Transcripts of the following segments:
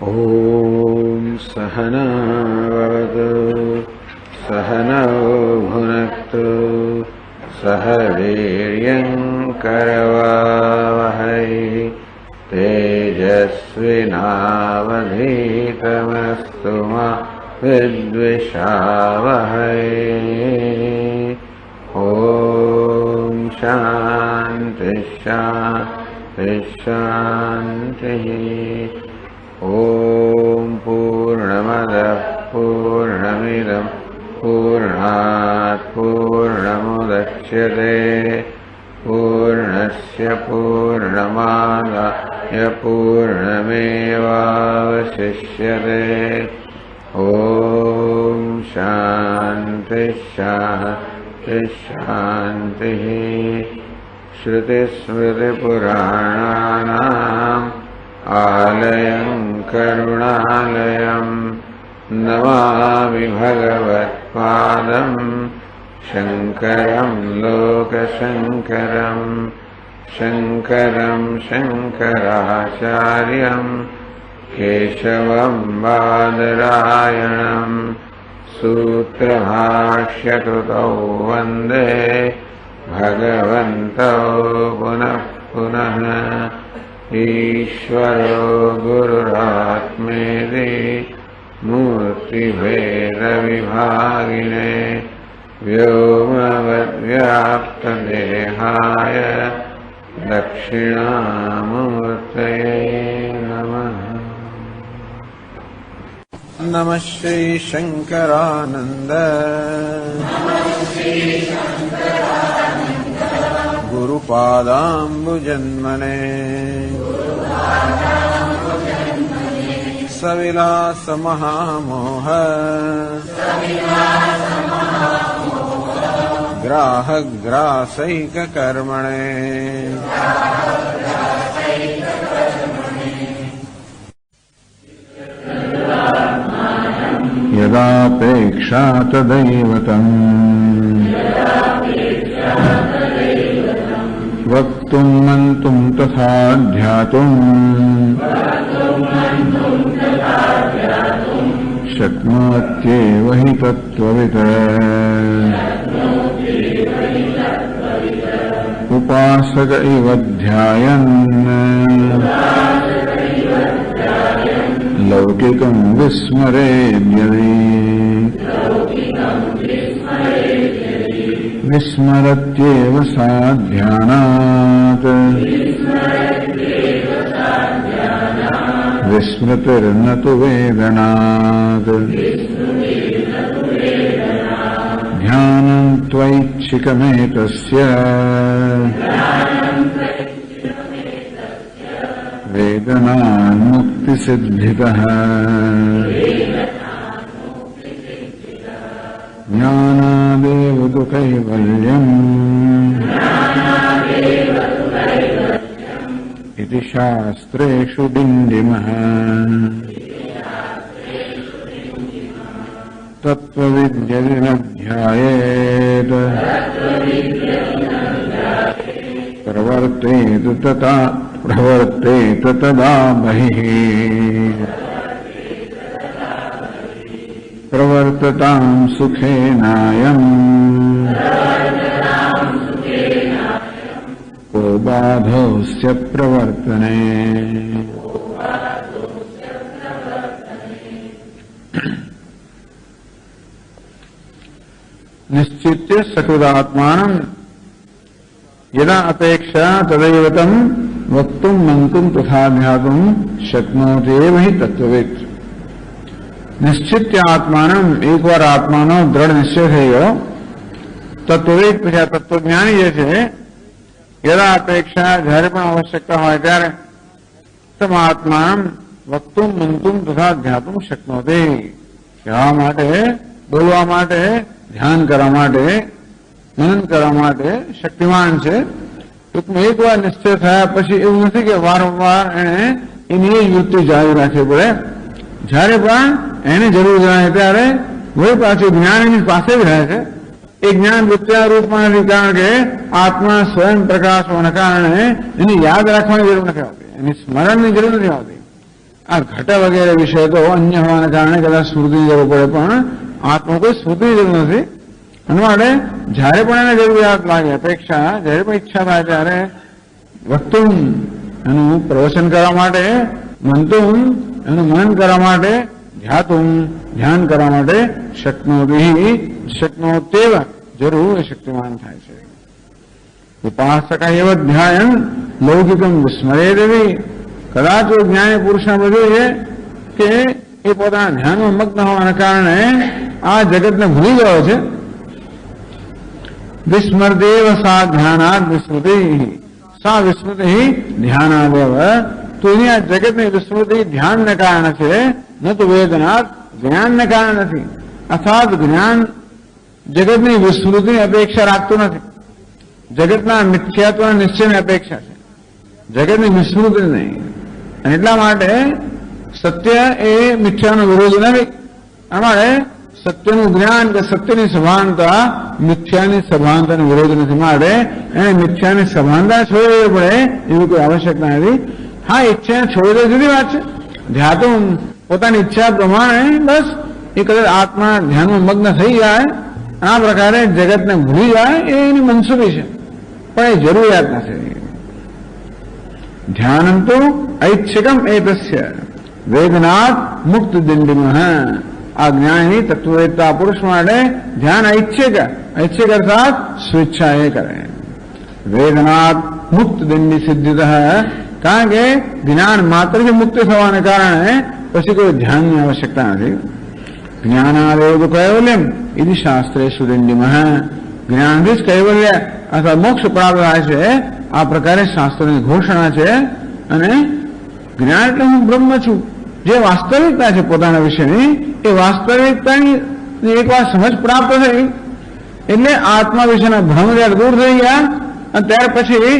ॐ सहना भवतु सहनौ भुनक्तु सह वीर्यं करवावहै तेजस्विनावधीतमस्तु मा विद्विषावहै। ॐ शान्ति शान्ति शान्तिः। ॐ पूर्णमदः पूर्णमिदं पूर्णात् पूर्णमुदच्यते पूर्णस्य पूर्णमादाय पूर्णमेवावशिष्यते। ॐ शान्ति शान्ति शान्तिः। श्रुतिस्मृतिपुराणानाम् आलयं करुणालयं नमामि भगवत्पादं शङ्करं लोकशङ्करं शङ्करं शङ्कराचार्यं केशवं बादरायणं सूत्रभाष्यकृतौ वन्दे भगवन्तौ पुनः पुनः। ईश्वरो गुरुरात्मेति मूर्तिभेदविभागिने व्योमवद्व्याप्तदेहाय दक्षिणामूर्तये नमः। नमः श्री शंकरानंद गुरुपादाम्बुजन्मने सविलास महामोह ग्राहग्रासैक कर्मणे यदापेक्षा तदैवतम् वक्तुं मंतुं तथा ध्यातुं शक्नोत्येव हि तत्त्ववित्। उपासक इव ध्यायन् लौकिकं विस्मरेद्यदि विस्मरत्येव साध्यानात् विस्मृतिर्न तु वेदनात्। ध्यानं त्वैच्छिकमेतस्य वेदनान्मुक्तिसिद्धितः। ज्ञानादेव तु कैवल्यम् इति शास्त्रेषु डिण्डिमः। तत्त्वविद्यति न ध्यायेत् प्रवर्तेत तदा बहिः। प्रवर्ततां सुखेनायम् को बाधोऽस्य प्रवर्तने। निश्चित्य सकृदात्मानं यदा अपेक्षा तदैवतं वक्तुं मंतुं तथा ध्यातुं शक्नोत्येव हि तत्त्ववित्। निश्चित्य आत्मानं एक बार आत्मानो दृढ़ निश्चय થઈ ગયો તત્વવિદ પછી તત્વજ્ઞાની જે છે यदा अपेक्षा જ્યારે પણ આવશ્યકતા હોય ત્યારે તમ આત્માनं વક્તુમ મંતુમ તથા ધ્યાતુમ શક્નોતિ કહેવા માટે બોલવા માટે ધ્યાન કરવા માટે મનન કરવા માટે શક્તિમાન છે। ટૂંકમાં એકવાર નિશ્ચય થયા પછી એવું નથી કે વારંવાર એને એની વૃત્તિ જારી રાખવી પડે। જ્યારે પણ એને જરૂર જણાય ત્યારે વળી પાછું જ્ઞાન એની પાસે જ રહે છે। એ જ્ઞાન વૃત્તિના રૂપમાં નથી, કારણ કે આત્મા સ્વયં પ્રકાશ હોવાના કારણે એની યાદ રાખવાની જરૂર નથી આવતી, એની સ્મરણની જરૂર નથી આવતી। આ ઘટ વગેરે વિશે તો અન્ય હોવાને કારણે કદાચ સ્મૃતિની જરૂર પડે, પણ આત્મા કોઈ સ્મૃતિની જરૂર નથી. અને માટે જયારે પણ એને જરૂરિયાત લાગે, અપેક્ષા, જયારે પણ ઈચ્છા થાય ત્યારે વક્તુમ એનું પ્રવચન કરવા માટે, મંતુમ એનું મનન કરવા માટે, ધ્યાતુમ ધ્યાન કરવા માટે, શક્નોત્યેવ જરૂર એ શક્તિમાન થાય છે. ઉપાસક એવ ધ્યાન લૌકિકમ વિસ્મરે દેવી. કદાચ જ્ઞાની પુરુષના બધું છે કે એ પોતાના ધ્યાનમાં મગ્ન હોવાના કારણે આ જગતને ભૂલી ગયો છે. વિસ્મરદેવ સા ધ્યાનાદ વિસ્મૃતિ, સા વિસ્મૃતિ ધ્યાનાદેવ. તો એની આ જગતની વિસ્મૃતિ ધ્યાનને કારણે છે, ન તો વેદનાથ જ્ઞાનને કારણે નથી. અર્થાત જ્ઞાન જગતની વિસ્મૃતિની અપેક્ષા રાખતું નથી. જગતના મિથ્યાત્વના નિશ્ચયની અપેક્ષા છે, જગતની વિસ્મૃતિ નહીં. અને એટલા માટે સત્ય એ મિથ્યાનો વિરોધ નથી. અમારે સત્યનું જ્ઞાન કે સત્યની સભાનતા મિથ્યાની સભાનતાનો વિરોધ નથી. માટે એને મિથ્યાની સભાનતા છોડવી પડે એવી કોઈ આવશ્યકતા નથી. હા, ઈચ્છાને છોડી દે જુદી વાત છે. ધ્યાતું પોતાની ઈચ્છા પ્રમાણે બસ એ કદાચ આત્મા ધ્યાનમાં મગ્ન થઈ જાય, આ પ્રકારે જગતને ભૂલી જાય, એ એની મનસુબી છે, પણ એ જરૂરિયાત નથી. ધ્યાનમ તો ઐચ્છિકમ એતસ્ય વેદનાથ મુક્ત દિંડીમઃ. આ જ્ઞાની તત્વવેદતા પુરુષ માટે ધ્યાન ઐચ્છિક, ઐચ્છિક અર્થાત સ્વેચ્છા એ કરે. વેદનાથ મુક્ત દિંડી સિદ્ધિતઃ. કારણ કે જ્ઞાન માત્ર જ મુક્ત થવાને કારણે પછી કોઈ ધ્યાનની આવશ્યકતા નથી. જ્ઞાનાદેવ કૈવલ્યમ ઇતિ શાસ્ત્રેષુ દિંડીમઃ. જ્ઞાનથી જ કૈવલ્ય અથવા મોક્ષ પ્રાપ્ત થાય છે, આ પ્રકારે શાસ્ત્રની ઘોષણા છે. અને જ્ઞાન એટલે હું બ્રહ્મ છું, જે વાસ્તવિકતા છે પોતાના વિશેની, એ વાસ્તવિકતાની એકવાર સમજ પ્રાપ્ત થઈ એટલે આત્મા વિશેના ભ્રમ જ્યારે દૂર થઈ ગયા, અને ત્યાર પછી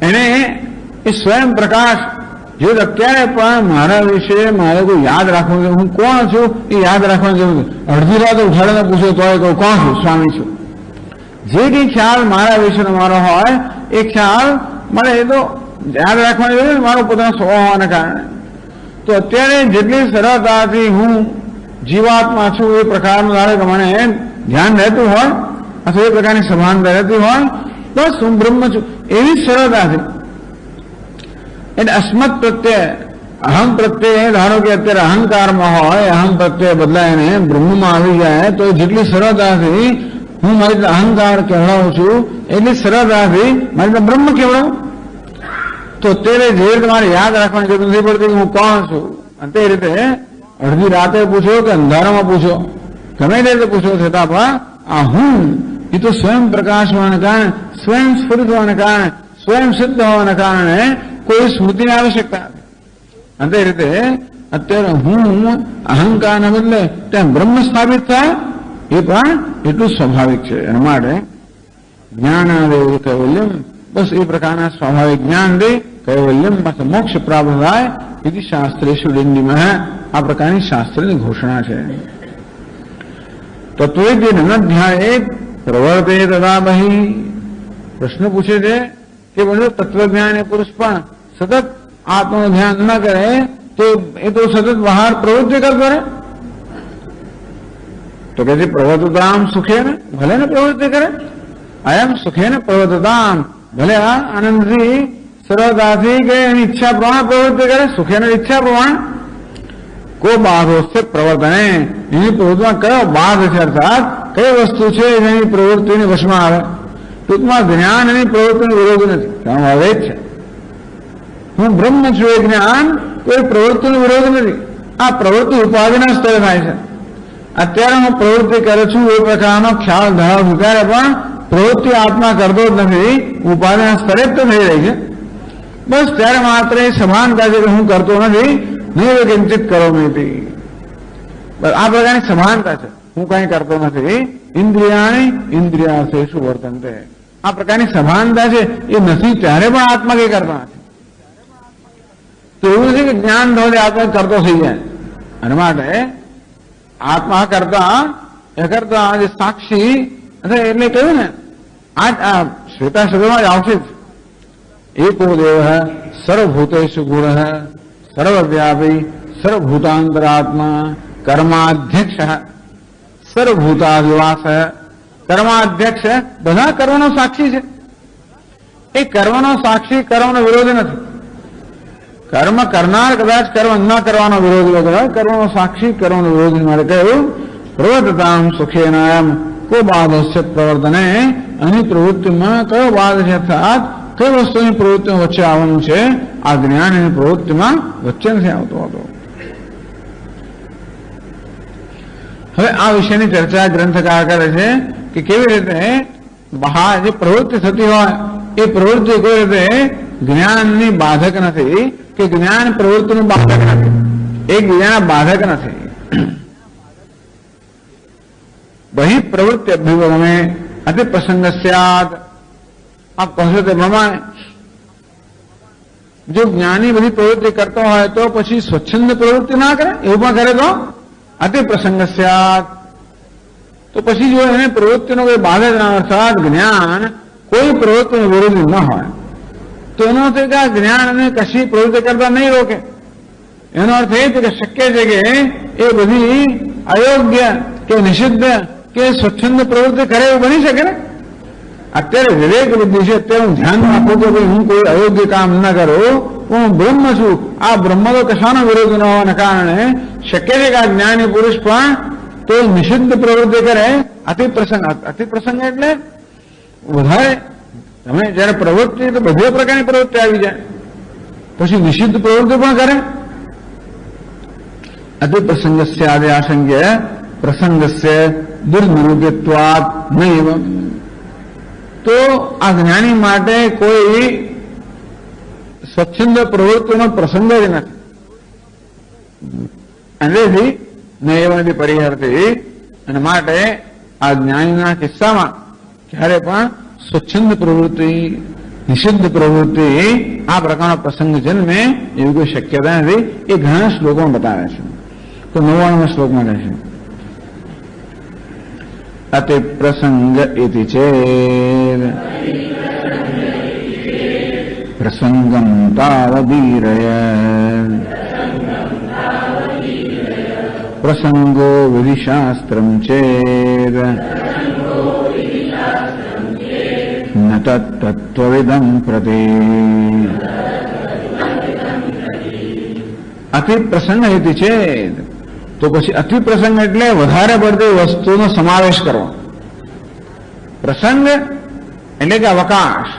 એને એ સ્વયં પ્રકાશ જો અત્યારે પણ મારા વિશે મારે કોઈ યાદ રાખવું છે, હું કોણ છું એ યાદ રાખવાની જરૂર નથી. અડધી રાત ઉઠાડીને પૂછો તો કહું કોણ છું? સ્વામી છું. જે કઈ ખ્યાલ મારા વિશેનો મારો હોય એ ખ્યાલ મને એ તો યાદ રાખવાની જરૂર, મારો પોતાનો સ્વભાવ હોવાના કારણે. તો અત્યારે જેટલી સરળતાથી હું જીવાત્મા છું એ પ્રકારનું ધારે કે મને ધ્યાન રહેતું હોય અથવા એ પ્રકારની સભાનતા રહેતી હોય, બસ હું બ્રહ્મ છું એવી સરળતાથી. એટલે અસ્મત પ્રત્યે અહમ પ્રત્યે ધારો કે અત્યારે અહંકારમાં હોય, અહમ પ્રત્યે બદલાઈને બ્રહ્મમાં આવી જાય તો જેટલી સરળતાથી હું મારી અહંકાર કહેવાઉં છું એટલી સરળતાથી મારી બ્રહ્મ કહેવાઉં. તો અત્યારે જે રીતે મારે યાદ રાખવાની જરૂર નથી પડતી કે હું કોણ છું. અને તે રીતે અડધી રાતે પૂછો કે અંધારામાં પૂછો, ગમે તે રીતે પૂછો, છતાં પણ આ હું એ તો સ્વયં પ્રકાશ હોવાને કારણે, સ્વયં સ્ફુરિત હોવાને કારણે, સ્વયં સિદ્ધ હોવાને કારણે કોઈ સ્મૃતિની આવશ્યકતા નથી. અને તે રીતે અત્યારે હું અહંકારના બદલે ત્યાં બ્રહ્મ સ્થાપિત થાય એ પણ એટલું સ્વાભાવિક છે. એના માટે જ્ઞાનાદેવ કૈવલ્યમ, બસ એ પ્રકારના સ્વાભાવિક જ્ઞાન દે કૈવલ્યમ મોક્ષ પ્રાપ્ત થાય. એથી શાસ્ત્રેષુ દિંડીમઃ. આ પ્રકારની શાસ્ત્રની ઘોષણા છે. તત્વે ન ધ્યાય પ્રવર્તે તથા બહિ. પ્રશ્ન પૂછે છે કે બધું તત્વજ્ઞાન એ પુરુષ પણ સતત આત્માનું ધ્યાન ન કરે તો એ તો સતત બહાર પ્રવૃત્તિ કરતો રહે. તો કે પ્રવર્તતામ સુખે ને, ભલે ને પ્રવૃત્તિ કરે. અયમ સુખે ને પ્રવર્તતામ, ભલે આ આનંદથી સરળતાથી કે એની ઈચ્છા પ્રમાણે પ્રવૃત્તિ કરે, સુખે ને ઈચ્છા પ્રમાણે. કો બાધો છે પ્રવર્તને, એની પ્રવૃત્તિમાં કયો બાધ છે, અર્થાત કઈ વસ્તુ છે એની પ્રવૃત્તિની વશમાં આવે. ટૂંકમાં જ્ઞાન એની પ્રવૃત્તિનો વિરોધ નથી, કહેવામાં આવે જ છે. હું બ્રહ્મ છું એ જ્ઞાન કોઈ પ્રવૃત્તિનો વિરોધ નથી. આ પ્રવૃત્તિ ઉપાધિના સ્તરે થાય છે. અત્યારે હું પ્રવૃત્તિ કરું છું એ પ્રકારનો ખ્યાલ ધરાવું છું, ત્યારે પણ પ્રવૃત્તિ આત્મા કરતો જ નથી, ઉપાધિના સ્તરે જ તો થઈ રહી છે. બસ ત્યારે માત્ર એ સમાનતા છે કે હું કરતો નથી, નહીં કિંચિત કરો નથી. બસ આ પ્રકારની સમાનતા છે, હું કઈ કરતો નથી. ઇન્દ્રિયાણી ઇન્દ્રિયાર્થેષુ વર્તન્તે, આ પ્રકારની સમાનતા છે એ નથી, ત્યારે પણ આત્મા કઈ કરતા નથી. તો એવું છે કે જ્ઞાન ધોળે આત્મા કરતો થઈ જાય. અને માટે આત્મા કરતા જે સાક્ષી એટલે કહ્યું ને, આ શ્વેતા શબ્દમાં જ આવશે જ. એકો દેવ સર્વભૂતેષુ ગુણ સર્વવ્યાપી સર્વભૂતાંતરાત્મા કર્માધ્યક્ષ સર્વભૂતાદિવાસ કર્માધ્યક્ષ બધા કર્મનો સાક્ષી છે. એ કર્મનો સાક્ષી કર્મનો વિરોધી નથી. કર્મ કરનાર કદાચ કર્મ ન કરવાનો વિરોધી કદાચ કર્મનો સાક્ષી કર્મનો વિરોધી માટે કહ્યું પ્રવર્તતામ સુખેનાયમ કો બાધો છે પ્રવર્તને. અહીં પ્રવૃત્તિમાં કયો બાધ છે અર્થાત કઈ વસ્તુની પ્રવૃત્તિઓ વચ્ચે આવવાનું છે આ જ્ઞાનની પ્રવૃત્તિમાં વચ્ચે નથી આવતો હતો. હવે આ વિષયની ચર્ચા ગ્રંથકાર કરે છે કે કેવી રીતે બહાર જે પ્રવૃત્તિ થતી હોય એ પ્રવૃત્તિ કોઈ રીતે જ્ઞાનની બાધક નથી કે જ્ઞાન પ્રવૃત્તિનું બાધક નથી, એકબીજાના બાધક નથી. બહિ પ્રવૃત્તિ અભિગમે અતિ પ્રસંગ સ્યાદ. આપ કહો તે પ્રમાણે જો જ્ઞાની બધી પ્રવૃત્તિ કરતો હોય તો પછી સ્વચ્છંદ પ્રવૃત્તિ ના કરે, એવું પણ કરે તો અતિ પ્રસંગ સ્યાદ. તો પછી જો એને પ્રવૃત્તિનો કોઈ બાધક ના અર્થાત જ્ઞાન કોઈ પ્રવૃત્તિનો વિરોધી ન હોય તો એનો અર્થ કે આ જ્ઞાન અને કશી પ્રવૃત્તિ કરતા નહીં રોકે. એનો અર્થ એ છે કે શક્ય છે કે એ બધી અયોગ્ય કે નિષિદ્ધ કે સ્વચ્છંદ પ્રવૃત્તિ કરે એવું બની શકે ને. અત્યારે વિવેક બુદ્ધિ છે, અત્યારે હું ધ્યાન રાખું કે ભાઈ હું કોઈ અયોગ્ય કામ ન કરું, હું બ્રહ્મ છું. આ બ્રહ્મ તો કશાનો વિરોધ ન હોવાને કારણે શક્ય છે કે આ જ્ઞાની પુરુષ પણ તો નિષિદ્ધ પ્રવૃત્તિ કરે. અતિપ્રસંગ એટલે વધારે તમે જયારે પ્રવૃત્તિ તો બધી પ્રકારની પ્રવૃત્તિ આવી જાય, પછી નિષિદ્ધ પ્રવૃત્તિ પણ કરે. અતિપ્રસંગસ્ય આદિ આશંક્ય પ્રસંગસ્ય દુર્નિરૂપ્યત્વાદ નૈવ. તો આ જ્ઞાની માટે કોઈ સ્વચ્છંદ પ્રવૃત્તિનો પ્રસંગ જ નથી. અંગ્રેજી નૈવથી પરિહરતી. અને માટે આ જ્ઞાનીના કિસ્સામાં ક્યારે પણ સ્વચ્છંદ પ્રવૃત્તિ નિષિદ્ધ પ્રવૃત્તિ આ પ્રકારનો પ્રસંગ જન્મે એવી કોઈ શક્યતા નથી. એ ઘણા શ્લોકોમાં બતાવે છે. તો 99 શ્લોકમાં કહે છે અતિ પ્રસંગ ઇતિ ચેદ પ્રસંગમ તાવદીરય પ્રસંગો વિધિશાસ્ત્રમ ચેદ ન તત્ત્વવિદં પ્રતિ. અતિ પ્રસંગ ઇતિ ચેદ. તો પછી અતિ પ્રસંગ એટલે વધારે પડતી વસ્તુનો સમાવેશ કરવો. પ્રસંગ એટલે કે અવકાશ.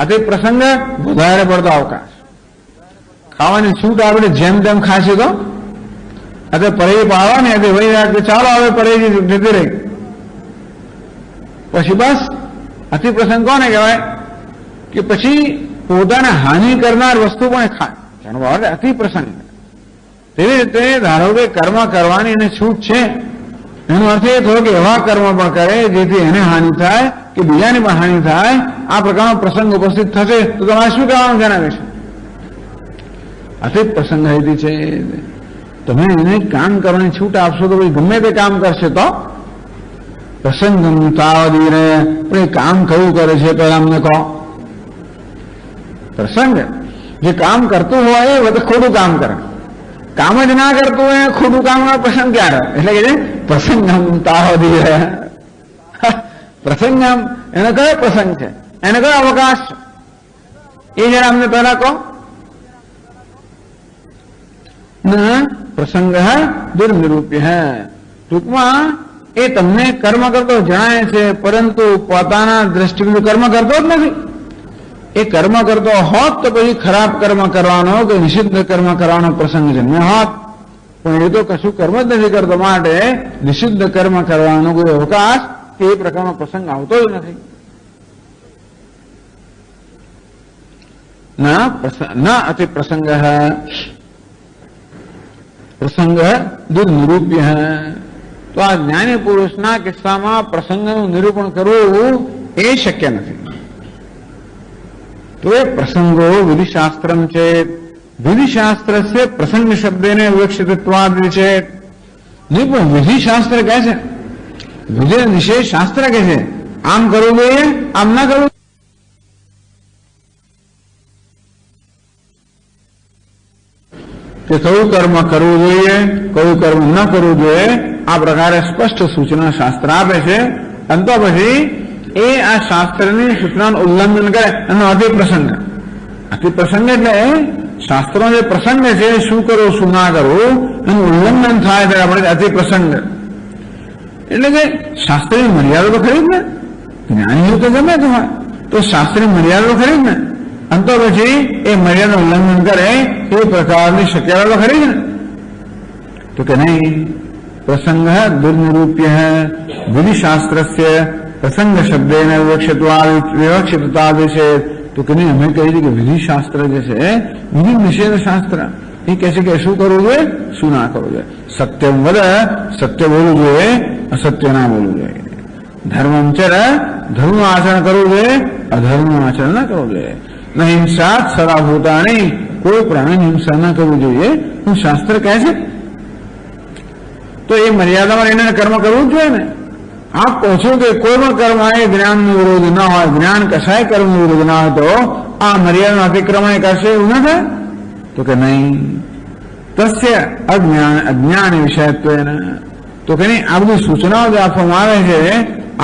અતિ પ્રસંગ વધારે પડતો અવકાશ. ખાવાની છૂટ આપણે જેમ તેમ ખાશે તો અત્યારે પરેજી પાડવાની હતી વહી રાખે ચાલો હવે પરેજી જતી રહી પછી બસ. અતિ પ્રસંગ કોને કહેવાય કે પછી પોતાને હાનિ કરનાર વસ્તુ પણ ખાય, એનો ભાવ અતિ પ્રસંગ. તેવી રીતે ધારો કે કર્મ કરવાની એને છૂટ છે, એનો અર્થ એ થયો કે એવા કર્મ પણ કરે જેથી એને હાનિ થાય કે બીજાની પણ હાનિ થાય. આ પ્રકારનો પ્રસંગ ઉપસ્થિત થશે તો તમારે શું કહેવાનું જણાવે છે? અતિ પ્રસંગ હેતી છે. તમે એને કામ કરવાની છૂટ આપશો તો ભાઈ ગમે તે કામ કરશે તો પ્રસંગમ તાવદી રહે. પણ એ કામ કયું કરે છે પહેલા અમને કહો. પ્રસંગ જે કામ કરતું હોય એ બધું ખોટું કામ કરે, કામ જ ના કરતું હોય ખોટું કામ પ્રસંગ ક્યારે એટલે કે પ્રસંગમ તાવદી રહે. પ્રસંગમ એનો કયો પ્રસંગ છે, એને કયો અવકાશ છે એ જરા અમને પહેલા કહો. પ્રસંગ દુર્નિરૂપ્ય. ટૂંકમાં એ તમને કર્મ કરતો જણાય છે પરંતુ પોતાના દ્રષ્ટિબિંદુ કર્મ કરતો જ નથી. એ કર્મ કરતો હોત તો પછી ખરાબ કર્મ કરવાનો કે નિષિદ્ધ કર્મ કરવાનો પ્રસંગ જન્મે હોત, પણ એ તો કશું કર્મ જ નથી કરતો માટે નિષિદ્ધ કર્મ કરવાનો કોઈ અવકાશ કે એ પ્રકારનો પ્રસંગ આવતો જ નથી. ના અતિ પ્રસંગ પ્રસંગ દુર્નિરૂપ્ય. તો આ જ્ઞાની પુરુષના કિસ્સામાં પ્રસંગનું નિરૂપણ કરવું એ શક્ય નથી. તો એ પ્રસંગો વિધિશાસ્ત્રમ છે. વિધિશાસ્ત્ર છે પ્રસંગ શબ્દેને વિવક્ષિતત્વાદ છે. નહીં પણ વિધિશાસ્ત્ર કહે છે, વિધિ નિષેધ શાસ્ત્ર કહે છે આમ કરવું જોઈએ આમ ના કરવું. કે કયું કર્મ કરવું જોઈએ, કયું કર્મ ન કરવું જોઈએ, આ પ્રકારે સ્પષ્ટ સૂચના શાસ્ત્ર આપે છે. અને તો પછી એ આ શાસ્ત્રની સૂચનાનું ઉલ્લંઘન કરે એનો અતિપ્રસંગ. અતિપ્રસંગ એટલે શાસ્ત્રનો જે પ્રસંગ છે, શું કરવું શું ના કરવું, એનું ઉલ્લંઘન થાય ત્યારે આપણે અતિપ્રસંગ. એટલે કે શાસ્ત્રની મર્યાદા તો ખરી જ ને. જ્ઞાનીઓ તો ગમે તો હોય તો શાસ્ત્રની મર્યાદા તો ખરી જ ને. અને તો પછી એ મર્યાદા ઉલ્લંઘન કરે એ પ્રકારની શક્યતા તો ખરી જ ને. તો કે નહીં, પ્રસંગ દુર્નિરૂપ્ય વિધિશાસ્ત્રસ્ય પ્રસંગ શબ્દેન વિવક્ષિતતા વિશે. તો કે નહીં, અમે કહીએ છીએ કે વિધિશાસ્ત્ર જે છે, વિધિ નિષેધ શાસ્ત્ર, એ કહે છે કે શું કરવું જોઈએ, શું ના કરવું જોઈએ. સત્યમ વદ, સત્ય બોલવું જોઈએ, અસત્ય ના બોલવું જોઈએ. ધર્મંચર, ધર્મનું આચરણ કરવું જોઈએ, અધર્મનું આચરણ ના કરવું જોઈએ. ન હિંસા સદા ભૂતાની, કોઈ પ્રાણી હિંસા ના કરવું જોઈએ, હું શાસ્ત્ર કહે છે. તો એ મર્યાદામાં એને કર્મ કરવું જ જોઈએ ને. આપ કહો છો કે કોઈ પણ કર્મ એ જ્ઞાનનો વિરોધ ના હોય, જ્ઞાન કશાય કર્મનો વિરોધ ના હોય, તો આ મર્યાદાનું અતિક્રમણ કરશે એવું ના થાય? તો કે નહીં, તસ્ય અજ્ઞાન વિષયત્વેન. તો કે નહીં, આ બધી સૂચનાઓ જે આપવામાં આવે છે,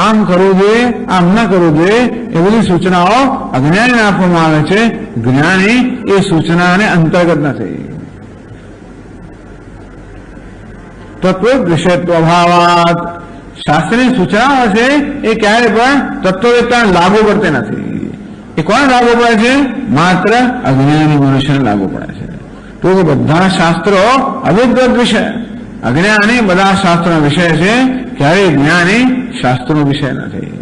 આમ કરવું જોઈએ, આમ ન કરવું જોઈએ, એ બધી સૂચનાઓ અજ્ઞાનીને આપવામાં આવે છે. જ્ઞાની એ સૂચનાને અંતર્ગત નથી. તત્વ વિષયત્વ અભાવાત, શાસ્ત્રની સૂચનાઓ છે એ ક્યારે પણ તત્વવેત્તાને લાગુ પડતી નથી. એ કોને લાગુ પડે છે? માત્ર અજ્ઞાની મનુષ્યને લાગુ પડે છે. તો બધા શાસ્ત્રો અવિદ્વત વિષય, અજ્ઞાની બધા શાસ્ત્રોનો વિષય છે, ક્યારેય જ્ઞાની શાસ્ત્રનો વિષય નથી.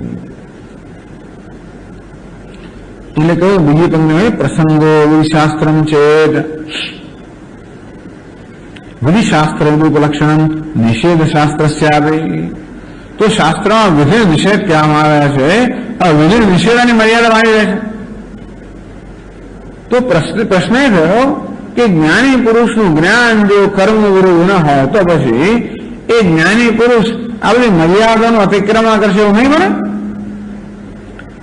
એટલે કહ્યું બીજી પંક્તિ, પ્રસંગો વિધિશાસ્ત્રમ ચેત, વિધિશાસ્ત્ર ઉપલક્ષણ નિષેધ શાસ્ત્ર. તો શાસ્ત્રમાં વિધિ નિષેધ કહેવામાં આવ્યા છે, આ વિધિ નિષેધની મર્યાદા માની રહે છે. તો પ્રશ્ન એ થયો કે જ્ઞાની પુરુષનું જ્ઞાન જો કર્મ વિરુદ્ધ ન હોય તો પછી એ જ્ઞાની પુરુષ આ બધી મર્યાદાનું અતિક્રમણ કરશે એવું નહીં બને?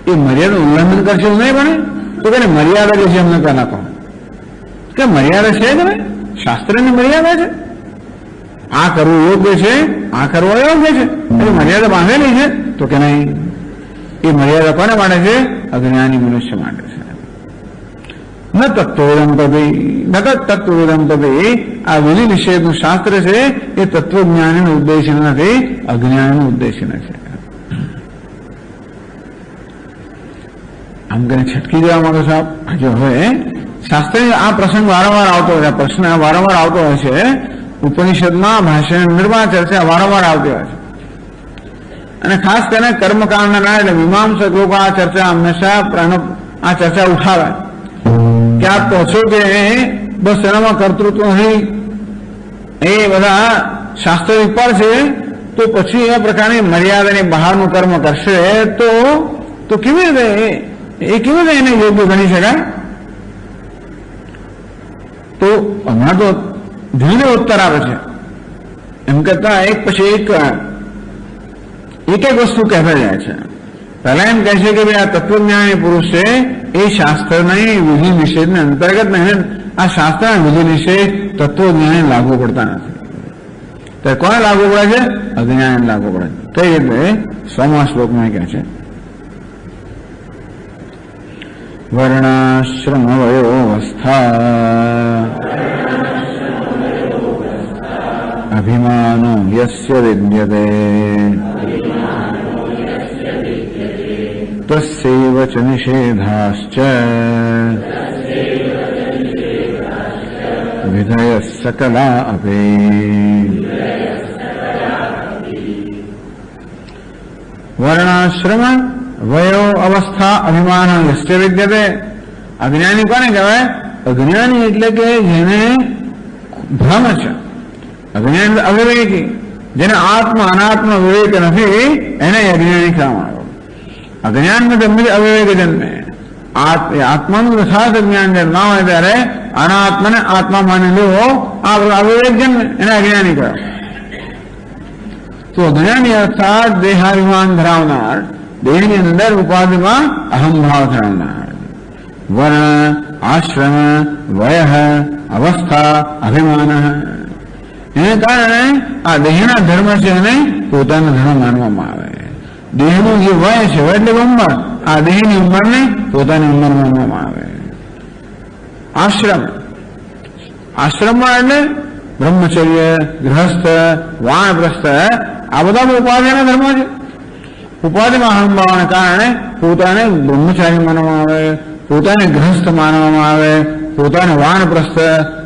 એ મર્યાદાનું ઉલ્લંઘન કરશે એવું નહીં બને? તો કે મર્યાદા જે છે એમને પહેલા કહો કે મર્યાદા છે જ ને, શાસ્ત્રની મર્યાદા છે. આ કરવું યોગ્ય છે, આ કરવું અયોગ્ય છે, એ મર્યાદા બાંધેલી છે. તો કે નહીં, એ મર્યાદા કોને માટે છે? અજ્ઞાની મનુષ્ય માટે છે. ન તત્વવેદમ તભી, ન તત્વવેદમ તભી. આ વિધિ નિષેધનું શાસ્ત્ર છે એ તત્વજ્ઞાનીનું ઉદ્દેશ્ય નથી, અજ્ઞાનીનું ઉદ્દેશ્ય છે. આમ કરીને છટકી જવા માંગો સાહેબ. જો હવે શાસ્ત્રી આ પ્રસંગ વારંવાર આવતો હોય છે, પ્રશ્ન વારંવાર આવતો હોય છે. ઉપનિષદમાં ભાષણ નિર્માણ ચર્ચા વારંવાર આવતી હોય છે. અને ખાસ કરીને કર્મકાંડના ના એટલે મીમાંસક લોકો આ ચર્ચા હંમેશા આ ચર્ચા ઉઠાવે કે આપ કહો છો કે બસ એનામાં કર્તૃત્વ નહીં, એ બધા શાસ્ત્રો ઉપર છે, તો પછી એ પ્રકારની મર્યાદાની બહારનું કર્મ કરશે તો કેવી રીતે એને યોગ્ય ગણી શકાય? તો હમણાં તો ધીરે ઉત્તર આવે છે. એમ કરતા એક પછી એક વસ્તુ કહેતા જાય છે. પહેલા એમ કહે છે કે ભાઈ આ તત્વજ્ઞાની પુરુષ છે એ શાસ્ત્રની વિધિ નિષેધને અંતર્ગત નહીં, આ શાસ્ત્રના વિધિ નિષેધ તત્વજ્ઞાને લાગુ પડતા નથી. તો કોને લાગુ પડે છે? અજ્ઞાનને લાગુ પડે છે. કઈ રીતે? 100મા શ્લોકમાં કહે છે, વર્ણાશ્રમ વયોવસ્થા અભિમાનો યસ્ય વિદ્યતે તસ્યૈવ ચ નિષેધાશ્ચ વિધયઃ સકલા અપી. વર્ણાશ્રમ વયો અવસ્થા અભિમાન યસ્ય વિદ્યતે. અજ્ઞાની કોને કહેવાય? અજ્ઞાની એટલે કે જેને ભ્રમ છે, અજ્ઞાની અવિવેકી, જેને આત્મા અનાત્મ વિવેક નથી, એને અજ્ઞાની કહેવામાં આવ્યો. અજ્ઞાનમાં જન્મે અવિવેક જન્મે. આત્માનું યથાર્થ જ્ઞાન જયારે ના હોય ત્યારે અનાત્માને આત્મા માની લેવો, આ અવિવેક જન્મે, એને અજ્ઞાની કહેવાય. તો અજ્ઞાની અર્થાત દેહાભિમાન ધરાવનાર, દેહની અંદર ઉપાધિમાં અહમભાવ ધરાવનાર. વર્ણ, આશ્રમ, વય અવસ્થા અભિમાન. એને કારણે આ દેહના ધર્મ છે એને પોતાનો ધર્મ માનવામાં આવે. દેહનું જે વય છે વય એટલે ઉંમર, આ દેહની ઉંમરને પોતાની ઉંમર માનવામાં આવે. આશ્રમ, આશ્રમમાં એટલે બ્રહ્મચર્ય, ગૃહસ્થ, વાણપ્રસ્થ આ બધા ઉપાધિના ધર્મો છે. ઉપાધિમાં અહંભાવને કારણે પોતાને બ્રહ્મચારી માનવામાં આવે, પોતાને ગૃહસ્થ માનવામાં આવે, પોતાને વાણપ્રસ્થ,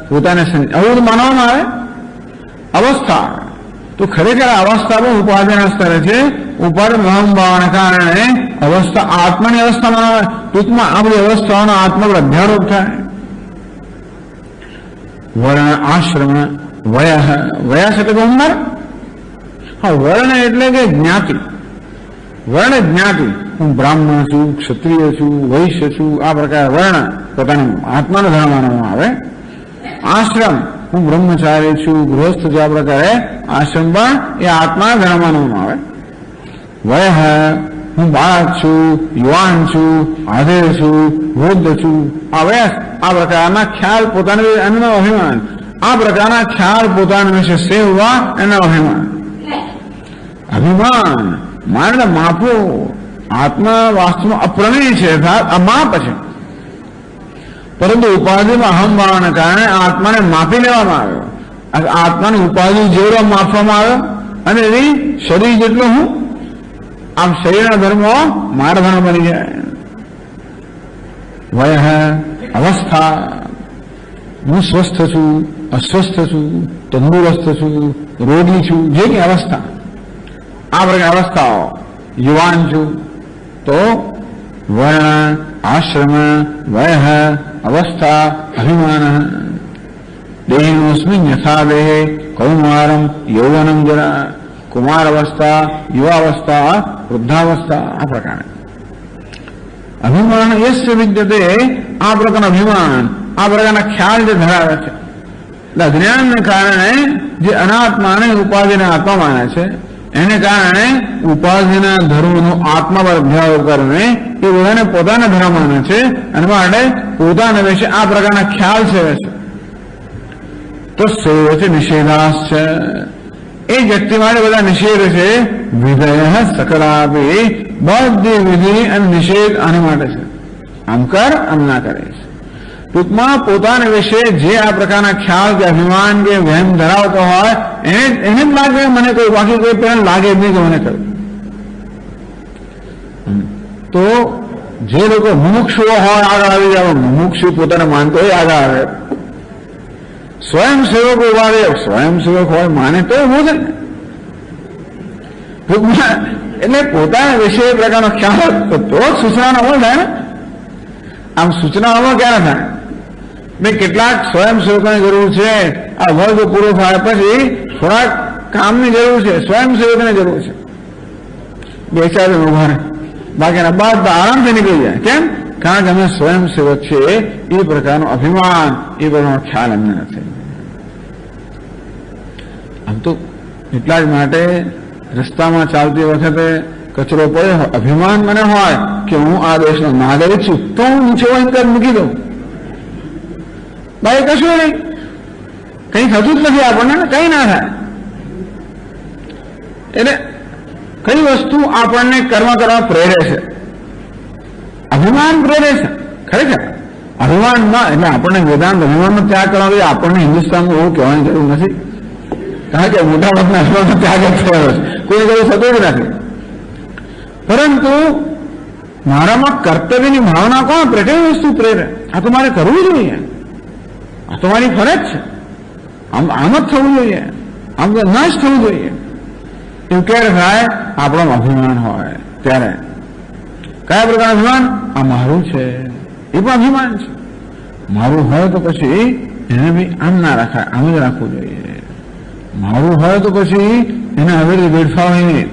પોતાને આવું માનવામાં આવે. અવસ્થા તો ખરેખર અવસ્થા પણ ઉપાધિના સ્તરે છે. ઉપાધિ અહંભાવને કારણે અવસ્થા આત્માની અવસ્થા માનવામાં આવે. ટૂંકમાં આ બધી અવસ્થાઓનો આત્મા પર અધ્યારોપ થાય. વર્ણ, આશ્રમ, વય, વયસ એટલે કે ઉંમર. હા, વર્ણ એટલે કે જ્ઞાતિ. વર્ણ જ્ઞાતિ. હું બ્રાહ્મણ છું, ક્ષત્રિય છું, વૈશ્ય છું, આ પ્રકારે વર્ણ પોતાના આત્માનો ધર્મ માનવામાં આવે. આશ્રમ, હું બ્રહ્મચારી છું, ગૃહસ્થ છું, આ પ્રકારે આશ્રમ પણ એ આત્માના ધર્મ માનવામાં આવે. વય, હું બાળક છું, યુવાન છું, આધેય છું, વૃદ્ધ છું, આ વયસ આ પ્રકારના ખ્યાલ પોતાને એનો અભિમાન. આ પ્રકારના ખ્યાલ પોતાના વિશે સેવવા એનો અભિમાન. અભિમાન માને માપો. આત્મા વાસ્તવમાં અપ્રમેય છે, અમાપ છે. પરંતુ ઉપાધિમાં અહંભાવને કારણે આત્માને માપી લેવામાં આવ્યો. આત્માની ઉપાધિ જેવડો માપવામાં આવ્યો અને એની શરીર જેટલો હું આમ શરીરના ધર્મો મારા ધર્મ બની જાય. વય, અવસ્થા, હું સ્વસ્થ છું, અસ્વસ્થ છું, તંદુરસ્ત છું, રોગી છું, જે કે અવસ્થા. આ પ્રકાર અવસ્થાઓ. યુવાન છું તો વર્ણ, આશ્રમ, વય, અવસ્થા, અભિમાન. દેહિનોસ્મિન યથા દેહે કૌમારમ યૌવનમ જરા. કુમાર અવસ્થા, યુવાવસ્થા, વૃદ્ધાવસ્થા આ પ્રકારે. અભિમાન યસ્ય વિદ્યતે, આ પ્રકારનું અભિમાન, આ પ્રકારના ખ્યાલ જે ધરાવે છે. એટલે અજ્ઞાનને કારણે જે અનાત્માને ઉપાધિના આત્મા માને છે એને કારણે ઉપાધિના ધર્મનો આત્મા પર અભ્યાસ કરીને એ બધાને પોતાના ધર્મ માને છે અને માટે પોતાના વિશે આ પ્રકારના ખ્યાલ છે. તો સેવ છે નિષેધાસ છે. એ વ્યક્તિ માટે બધા નિષેધ છે. વિધય સકળાપી, બધી વિધિ અને નિષેધ આને માટે છે. આમ કર, આમ ના કરે છે. ટૂંકમાં પોતાના વિશે જે આ પ્રકારના ખ્યાલ કે અભિમાન કે વહેમ ધરાવતો હોય એને જ લાગે મને કહ્યું, બાકી કોઈ પેલા લાગે જ નહીં કે મને કહ્યું. તો જે લોકો મુમુક્ષુઓ હોય આગળ આવી જાય. મુમુક્ષુ પોતાને માનતો હોય આગળ આવે. સ્વયંસેવક ઉભા રહે, સ્વયંસેવક હોય માને તો એવું છે ને. ટૂંકમાં એટલે પોતાના વિશે એ પ્રકારનો ખ્યાલ તો જ સૂચનાનો અમલ થાય ને. આમ સૂચના અમલ ક્યારે થાય? મેં કેટલાક સ્વયંસેવકોની જરૂર છે. આ વર્ગ પૂરો થાય પછી થોડાક કામની જરૂર છે, સ્વયંસેવકની જરૂર છે. બે ચાર જણ ઉભા રહે, બાકીના બાદ આરામથી નીકળી જાય. કેમ? કારણ કે અમે સ્વયંસેવક છે એ પ્રકારનો અભિમાન, એ પ્રકારનો ખ્યાલ અમને નથી. આમ તો એટલા જ માટે રસ્તામાં ચાલતી વખતે કચરો પડ્યો, અભિમાન મને હોય કે હું આ દેશનો નાગરિક છું તો હું નીચે વહીને મૂકી દઉં. ભાઈ કશું નહીં, કઈ થતું જ નથી આપણને, કઈ ના થાય. એટલે કઈ વસ્તુ આપણને કર્મ કરવા પ્રેરે છે? અભિમાન પ્રેરે છે. ખરેખર અભિમાનમાં એટલે આપણને વેદાંત અભિમાનનો ત્યાગ કરવા જોઈએ. આપણને હિન્દુસ્તાનમાં એવું કહેવાની જરૂર નથી, કારણ કે મોટા ભાગના અભિમાનનો ત્યાગ જ થયો છે, કોઈ કઈ થતો જ નથી. પરંતુ મારામાં કર્તવ્યની ભાવના કોણ પ્રેરે? કઈ વસ્તુ પ્રેરે? આ તો મારે કરવું જોઈએ, આ તો મારી ફરજ છે, આમ જ થવું જોઈએ, આમ ના જ થવું જોઈએ. એવું ક્યારે થાય? આપણો અભિમાન હોય ત્યારે. કયા પ્રકારનું અભિમાન? આ મારું છે, એ પણ અભિમાન છે. મારું હોય તો પછી એને બી આમ ના રાખાય, આમ જ રાખવું જોઈએ. મારું હોય તો પછી એને હવે વેડફાવે નહીં,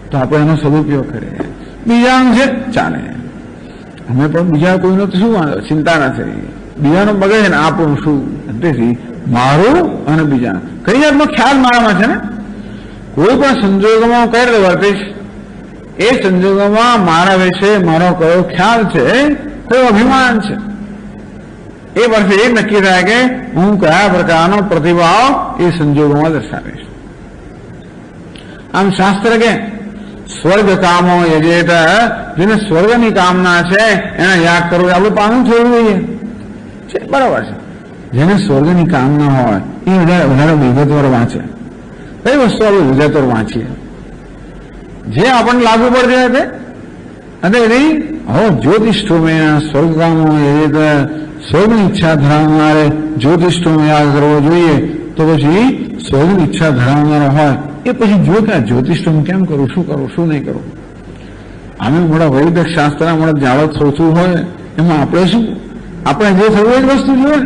તો આપણે એનો સદુપયોગ કરીએ. બીજાનું છે ચાલે, અમે પણ બીજા કોઈનો તો શું વાંધો, ચિંતા નથી. બીજાનો બગડે છે ને આપણું શું? તેથી મારું અને બીજા કઈ જાતનો ખ્યાલ મારામાં છે ને. કોઈ પણ સંજોગોમાં કઈ રીતે વર્તીશ એ સંજોગોમાં મારા વિશે મારો કયો ખ્યાલ છે, કયો અભિમાન છે. એ વર્ષે એ નક્કી થાય કે હું કયા પ્રકારનો પ્રતિભાવ એ સંજોગોમાં દર્શાવીશ. આમ શાસ્ત્ર કે સ્વર્ગ કામો યજેત, જેને સ્વર્ગની કામના છે એને યાદ કરવું, આપણે પાનું છોડવું જોઈએ છે, બરાબર છે. જેને સ્વર્ગની કામના હોય એ વધારે વિગતવાર વાંચે. કઈ વસ્તુ આપણે વિગતવાર વાંચીએ જે આપણને લાગુ પડશે તે. અને એની હવે જ્યોતિષ્ઠોમે સ્વર્ગકામો યજેત, સ્વર્ગની ઈચ્છા ધરાવનારે જ્યોતિષ્ઠોમે યાદ કરવો જોઈએ. તો પછી સ્વર્ગની ઈચ્છા ધરાવનારો હોય એ પછી જો કે જ્યોતિષ્ઠોમ કેમ કરું, શું કરું, શું નહીં કરું. આમે મોડા વૈદિક શાસ્ત્રના મોડા જાળત સોચવું હોય એમાં આપણે શું, આપણે જે થયું એ જ વસ્તુ જોઈએ.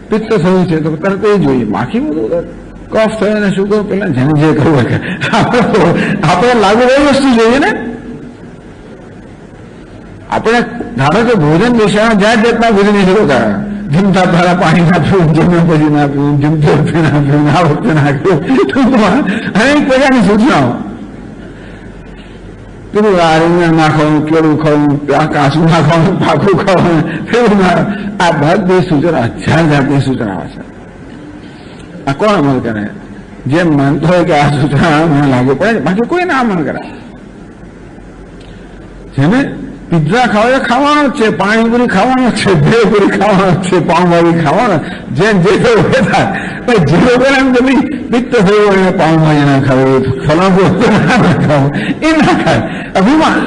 પિત્ત થયું છે તો તરત એ જોઈએ, બાકી બધું કફ થયો ને શું કહું, પેલા જેને જે કરવું આપણે લાગુ એ વસ્તુ જોઈએ ને. આપણે ધારો કે ભોજન વિષયમાં જાત જાતના ભોજન નિષેધો કરે, જમતા પહેલા પાણી ના પીવું, જમ્યા પછી ના પીવું, જમતી વખતે ના પીવું, આ વખતે ના પીવું, અનેક પ્રકારની સૂચનાઓ. પેલું આ રીંગણ ના ખાવું, કેળું ખાવું, કાચું ના ખાવું, પાકું ખાવું, પેલું ના, આ બધી સૂચના 1000 જાતની સૂચનાઓ છે. આ કોણ અમલ કરે? જેમ માનતો હોય કે આ સૂચના મને લાગુ પડે, બાકી કોઈ ના અમલ કરે. જેને પિઝા ખાવા એ ખાવાનો જ છે, પાણીપુરી ખાવાનો છે, ભેળપુરી ખાવાનો છે, પાઉંભાજી ખાવાનો, જેમ જે થયું એ થાય. પણ જે લોકોને એમ કે પિત્ત થયું હોય પાઉંભાજી ના ખાવું, ફલાણું ના ખાવું, એ ના ખાય. અભિમાન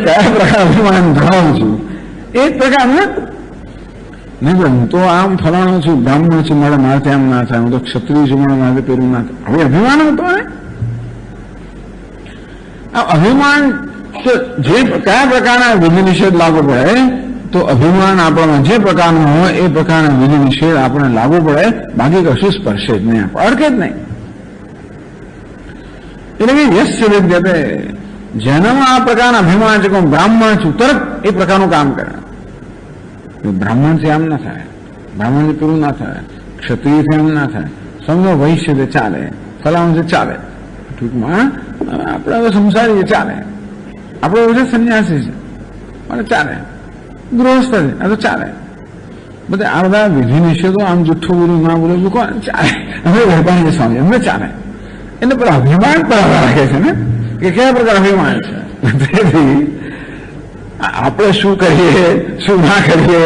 કયા પ્રકાર અભિમાન ધરાવું છું એ જ પ્રકારને નહીં. હું તો આમ ફલાણો છું, બ્રાહ્મણ છું, મારે મારાથી આમ ના થાય, હું તો ક્ષત્રિય છું, મારે મારે પેલું ના થાય. હવે અભિમાન હતો ને આ અભિમાન. તો જે કયા પ્રકારના વિધિ નિષેધ લાગુ પડે, તો અભિમાન આપણને જે પ્રકારનું હોય એ પ્રકારના વિધિ નિષેધ આપણને લાગુ પડે, બાકી કશું સ્પર્શે જ નહીં, અડકે જ નહીં. એટલે કે યસ્ય વિદ્યતે, જેનામાં આ પ્રકારના અભિમાન છે કે હું બ્રાહ્મણ છું, તરત એ પ્રકારનું કામ કરે. બ્રાહ્મણથી આમ ના થાય, બ્રાહ્મણથી પેલું ના થાય, ક્ષત્રિયથી આમ ના થાય, સમજો વૈશ્ય તે ચાલે, ફલાણું છે ચાલે. ટૂંકમાં આપણે હવે સંસારી ચાલે, આપણો વિશે સંન્યાસી છે અને ચાલે, ગૃહસ્થ છે આ તો ચાલે. બધા આ બધા વિધિ નિષેધો આમ જુઠ્ઠું બોલું ના બોલું કોણ ચાલે. હવે વેપારી સ્વામી એમને ચાલે. એટલે પેલા અભિમાન પર રાખે છે ને કે કયા પ્રકાર અભિમાન છે. તેથી આપણે શું કરીએ શું ના કરીએ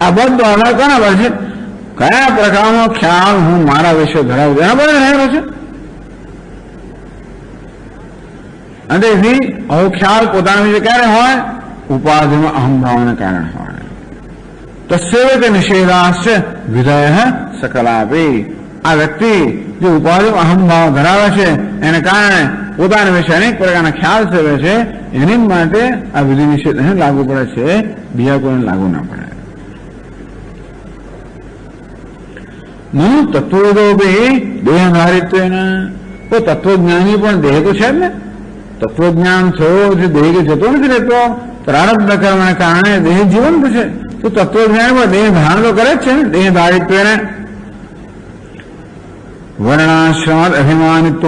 આ બધું આધાર કોના પર છે? કયા પ્રકારનો ખ્યાલ હું મારા વિશે ધરાવું એના પર રહેલો છે. અને એથી આવો ખ્યાલ પોતાના વિશે ક્યારે હોય? ઉપાધિમાં અહંભાવના કારણે હોય. તસ્યૈવ તે નિષેધાશ્ચ વિધય સકલાપી. આ વ્યક્તિ જે ઉપાધિમાં અહંભાવ ધરાવે છે એને કારણે પોતાના વિશે અનેક પ્રકારના ખ્યાલ સેવે છે, એની માટે આ વિધિ નિષેધ એને લાગુ પડે છે, બીજા કોઈને લાગુ ના પડે. નું તત્વવિદો બી દેહધારિત્વ, તો તત્વજ્ઞાની પણ દેહ તો છે જ ને. તત્વજ્ઞાન થયો જે દેહ કે જતો નથી રહેતો, પ્રારબ્ધ કર્મને કારણે દેહ જીવંત છે. તો તત્વજ્ઞાન પણ દેહ ધારણ તો કરે જ છે ને, દેહ ધારિત્વને. વર્ણાશ્રમાદ અભિમાનિત્વ,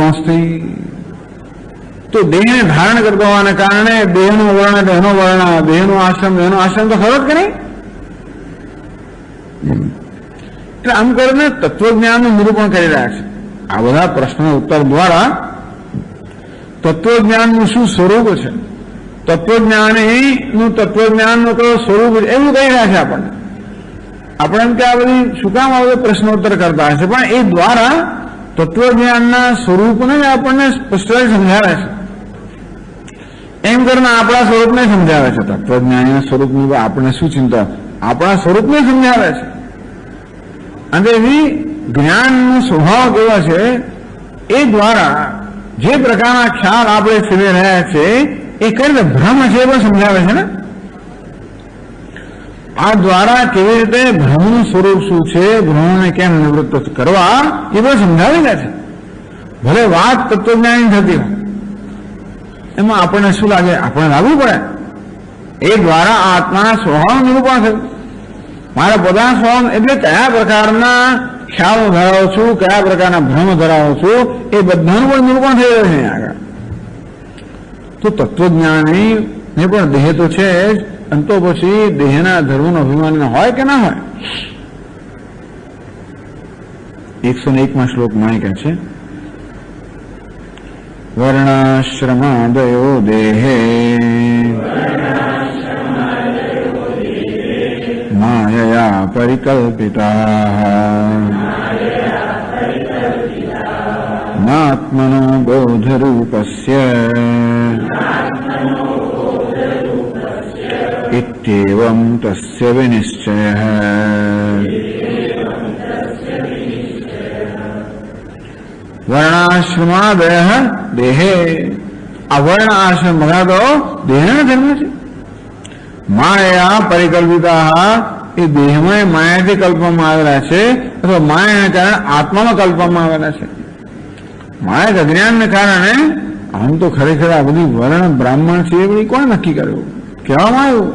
તો દેહને ધારણ કરતો હોવાને કારણે દેહનું વર્ણ દેહનો વર્ણ, દેહનું આશ્રમ તો ખરો જ કે નહીં. એટલે આમ કરીને તત્વજ્ઞાનનું નિરૂપણ કરી રહ્યા છે. આ બધા પ્રશ્નોના ઉત્તર દ્વારા તત્વજ્ઞાનનું શું સ્વરૂપ છે, તત્વજ્ઞાનનું તો સ્વરૂપ છે એવું કહી રહ્યા છે આપણને. આપણે એમ કે આ બધી શું કામ આ બધા પ્રશ્નોત્તર કરતા હશે, પણ એ દ્વારા તત્વજ્ઞાનના સ્વરૂપને આપણને સ્પષ્ટ સમજાવે છે. એમ કરીને આપણા સ્વરૂપને સમજાવે છે. તત્વજ્ઞાનીના સ્વરૂપની આપણને શું ચિંતા, આપણા સ્વરૂપને સમજાવે છે. અને એવી જ્ઞાનનો સ્વભાવ કેવો છે એ દ્વારા જે પ્રકારના ખ્યાલ આપણે ફેરવી રહ્યા છે એ કઈ રીતે ભ્રમ છે એ પણ સમજાવે છે ને. આ દ્વારા કેવી રીતે ભ્રમનું સ્વરૂપ શું છે, ભ્રમને કેમ નિવૃત્ત કરવા એ પણ સમજાવી દે છે. ભલે વાત તત્વજ્ઞાની થતી હોય એમાં આપણને શું લાગે, આપણે લાગવું પડે. એ દ્વારા આત્માના સ્વભાવનું નિરૂપણ થયું. મારા પોતાના સ્વભાવ એટલે કયા પ્રકારના ખ્યાલ ધરાવું છું, કયા પ્રકારના ભ્રમ ધરાવું છું, એ બધાનું પણ નિરૂપણ થઈ રહ્યું છે આગળ. તો તત્વજ્ઞાની ને પણ દેહ તો છે જ, અને તો પછી દેહના ધર્મનો અભિમાન હોય કે ના હોય? 101માં શ્લોકમાં કહે છે, વર્ણાશ્રમાદયો દેહે માયયા પરિકલ્પિતા નાત્મનો બોધરૂપસ્ય ઇત્યેવં તસ્ય વિનિશ્ચયઃ. વર્ણાશ્રમાદય દેહે, આ વર્ણ આશ્રમ બધા તો દેહના ધર્મ છે. માયા પરિકલ્પિતા, એ દેહમાં માયાથી કલ્પવામાં આવેલા છે અથવા માયાના કારણે આત્મામાં કલ્પવામાં આવેલા છે. માયા અજ્ઞાનને કારણે આમ તો ખરેખર આ બધી વર્ણ બ્રાહ્મણ છે એ બધી કોણ નક્કી કર્યું? કહેવામાં આવ્યું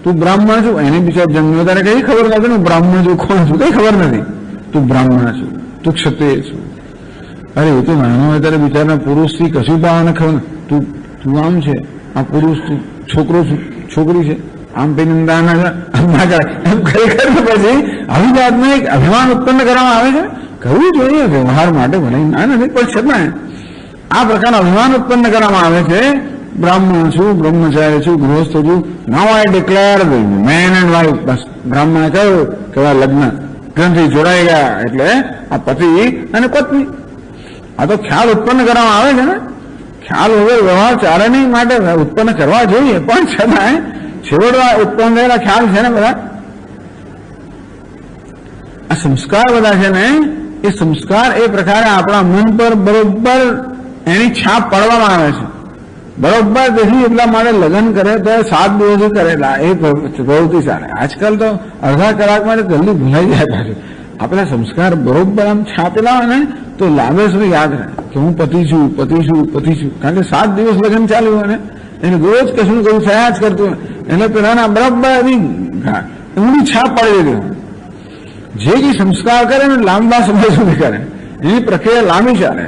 તું બ્રાહ્મણ છું, એને બિચાર જન્મ્યો તારે કઈ ખબર નથી હું બ્રાહ્મણ છું, કોણ છું કઈ ખબર નથી. તું બ્રાહ્મણ છું, તું ક્ષત્રિય છું. અરે એ તો નાનો હોય ત્યારે બિચારના પુરુષથી કશું પાવાને ખબર તું તું આમ છે, આ પુરુષ છોકરો છું, છોકરી છે, આમ પેનંદા ના કરે એમ ખરેખર પછી આવી જાતનું એક અભિમાન ઉત્પન્ન કરવામાં આવે છે. કરવું જોઈએ વ્યવહાર માટે, ભલે ના નથી પણ છતાં આ પ્રકારનું અભિમાન ઉત્પન્ન કરવામાં આવે છે. બ્રાહ્મણ છું, બ્રહ્મચારી છું, ગૃહસ્થ છું. નાઉ આઈ ડિક્લેર મેન એન્ડ વાઇફ. બસ બ્રાહ્મણે કહ્યું કે લગ્ન ગ્રંથિ જોડાઈ ગયા એટલે આ પતિ અને પત્ની. આ તો ખ્યાલ ઉત્પન્ન કરવામાં આવે છે ને. ખ્યાલ વગર વ્યવહાર ચાલે નહીં, માટે ઉત્પન્ન કરવા જોઈએ, પણ છતાં છેવટમાં ઉત્પન્ન થયેલા ખ્યાલ છે ને બધા આ સંસ્કાર બધા છે ને, એ સંસ્કાર એ પ્રકારે આપણા મન પર બરોબર એની છાપ પાડવામાં આવે છે. બરોબર તેથી એટલા માટે લગ્ન કરે તો 7 દિવસ કરેલા એ પ્રવૃત્તિ ચાલે. આજકાલ તો અડધા કલાકમાં જલ્દી ભૂલાઈ જાય પાછું. આપણા સંસ્કાર બરોબર આમ છાપેલા હોય ને તો લાંબે સુધી યાદ રહે કે હું પતિ છું, પતિ છું, પતિ છું. કારણ કે 7 દિવસ લગ્ન ચાલ્યું હોય ને એને રોજ કશું ને કશું થયા જ કરતું હોય એટલે પેલાના બરાબર ઊંડી છાપ પાડી દીધી. જે કંઈ સંસ્કાર કરે ને લાંબા સમય સુધી કરે, એની પ્રક્રિયા લાંબી ચાલે.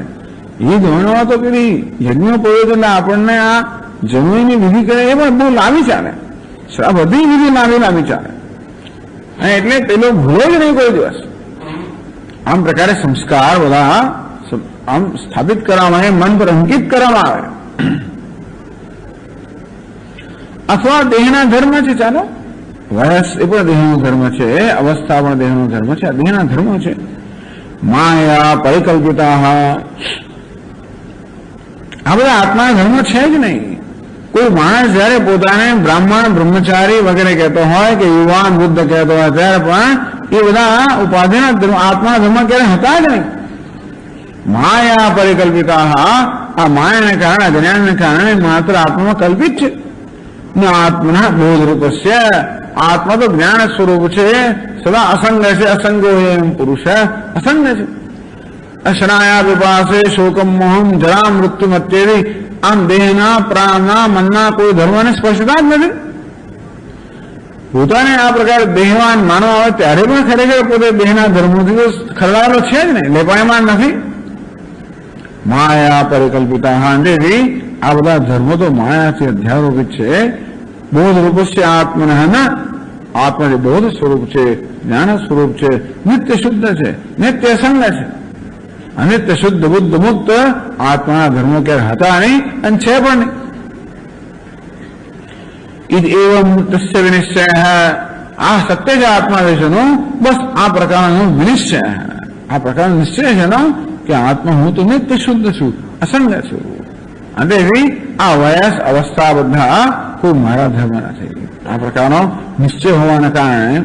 એ ધોરણો તો પેલી યજ્ઞોપવિત આપણને આ જમીનની વિધિ કરે એ પણ બહુ લાંબી ચાલે. બધી વિધિ લાંબી ચાલે એટલે પેલો ભૂલો જ નહીં કોઈ દિવસ. આમ પ્રકારે સંસ્કાર બધા આમ સ્થાપિત કરવામાં આવે, મન પર અંકિત કરવામાં આવે. અથવા દેહના ધર્મ છે. ચાલો વયસ એ પણ દેહનો ધર્મ છે, અવસ્થા પણ દેહનો ધર્મ છે. આ દેહના ધર્મો છે. માયા પરિકલ્પિતા, આ બધા આત્માના ધર્મો છે જ નહીં. કોઈ માણસ જયારે પોતાને બ્રાહ્મણ, બ્રહ્મચારી વગેરે કહેતો હોય કે યુવાન વૃદ્ધ કહેતો હોય ત્યારે પણ એ બધા ઉપાધિના ધર્મ, આત્માના ધર્મ ક્યારે હતા જ નહીં. માયા પરિકલ્પિતા, આ માયાને કારણે, જ્ઞાનને કારણે માત્ર આત્મામાં કલ્પિત છે. ને આત્મના બોધ રૂપસ્ય, આત્મા તો જ્ઞાન સ્વરૂપ છે, સદા અસંગ છે. અસંગો એમ પુરુષ અસંગ છે. અશનાયા વિપાસે શોકમ મોહમ જરા મૃત્યુ મત્યેરી, આમ દેહના, પ્રાણના, મનના કોઈ ધર્મને સ્પર્શતા જ નથી. પોતાને આ પ્રકારે દેહવાન માનવા આવે ત્યારે પણ ખરેખર પોતે દેહના ધર્મોથી તો ખરડાયેલો છે જ ને, લેપાયમાન નથી. માયા પરિકલ્પિતા, હાંડેથી આ બધા ધર્મો તો માયાથી અધ્યારોપિત છે. બોધ રૂપ છે આત્મના, આત્મા જે બોધ સ્વરૂપ છે, જ્ઞાન સ્વરૂપ છે, નિત્ય શુદ્ધ છે, નિત્ય સંગ છે. અનિત્ય શુદ્ધ બુદ્ધ મુક્ત આત્માના ધર્મો ક્યારે હતા નહીં અને છે પણ નહીં. એવમ તસ્ય વિનિશ્ચય, આ સત્ય છે આત્મા વિશેનો બસ આ પ્રકારનો વિનિશ્ચય, આ પ્રકારનો નિશ્ચય છે ને કે આત્મા હું તો નિત્ય શુદ્ધ છું, અસંગ છું. અને આ વયસ અવસ્થા બધા કોઈ મારા ધર્મ નથી. આ પ્રકારનો નિશ્ચય હોવાના કારણે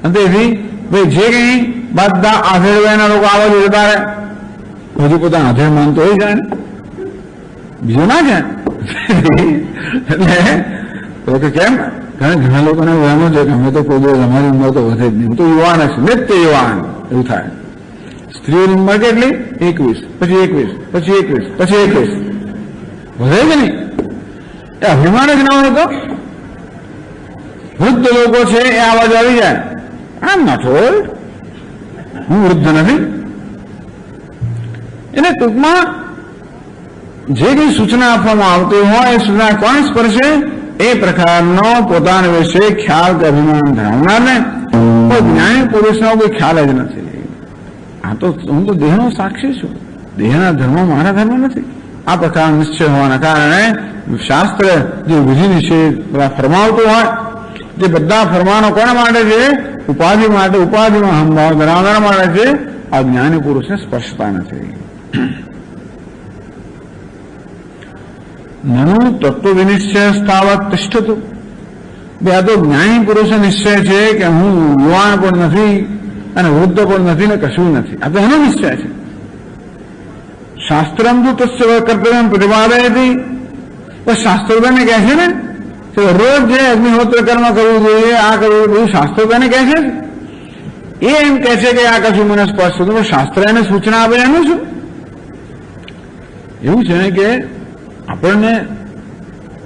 અંતેથી ભાઈ જે કંઈ બધા આધેડ વયના લોકો આવે છે તારે હજુ પોતાના આધેડ માનતો હોય જાય ને, બીજું ના જાય એટલે કે કેમ? કારણ ઘણા લોકોને વહેમો છે કે અમે તો કોઈ દિવસ અમારી ઉંમર તો વધે જ નહીં, હું તો યુવાન હશે, નિત્ય યુવાન એવું થાય. સ્ત્રીઓની ઉંમર કેટલી? 21, પછી 21, પછી 21, પછી 21, વધે જ નહીં. એ અભિમાન જ ના હોય તો વૃદ્ધ લોકો છે એ આવાજ આવી જાય, આમ ના થોડ હું વૃદ્ધ નથી. એટલે ટૂંકમાં જે કઈ સૂચના આપવામાં આવતી હોય એ સૂચના કોણ સ્પર્શે? એ પ્રકારનો પોતાના વિશે ખ્યાલ કે અભિમાન ધરાવનારને કોઈ જ્ઞાની પુરુષનો કોઈ ખ્યાલ જ નથી. આ તો હું તો દેહનો સાક્ષી છું, દેહના ધર્મ મારા ધર્મ નથી. આ પ્રકારનો નિશ્ચય હોવાના કારણે શાસ્ત્ર જે વિધિ નિષેધ ફરમાવતું હોય, જે બધા ફરમાનો કોના માટે છે? ઉપાધિ માટે, ઉપાધિમાં હમભાવ ધરાવનાર માટે છે. આ જ્ઞાની પુરુષને સ્પર્શતા નથી. નનુ તત્વ વિનિશ્ચય સ્થાવત તિષ્ઠતું. આ તો જ્ઞાની પુરુષનો નિશ્ચય છે કે હું યુવાન પણ નથી અને વૃદ્ધ પણ નથી ને કશું નથી. આ તો એનો નિશ્ચય છે. શાસ્ત્રમ તો તસ્ય કર્તવ્ય પ્રતિપાદયતી. પણ શાસ્ત્ર તેને કહે છે ને રોજ જે અગ્નિહોત્ર કર્મ કરવું જોઈએ, આ કરવું જોઈએ, શાસ્ત્ર તેને કહે છે. એ એમ કહે છે કે આ કશું મને સ્પર્શ થતું, પણ શાસ્ત્ર એને સૂચના આપે એનું શું? એવું છે કે આપણને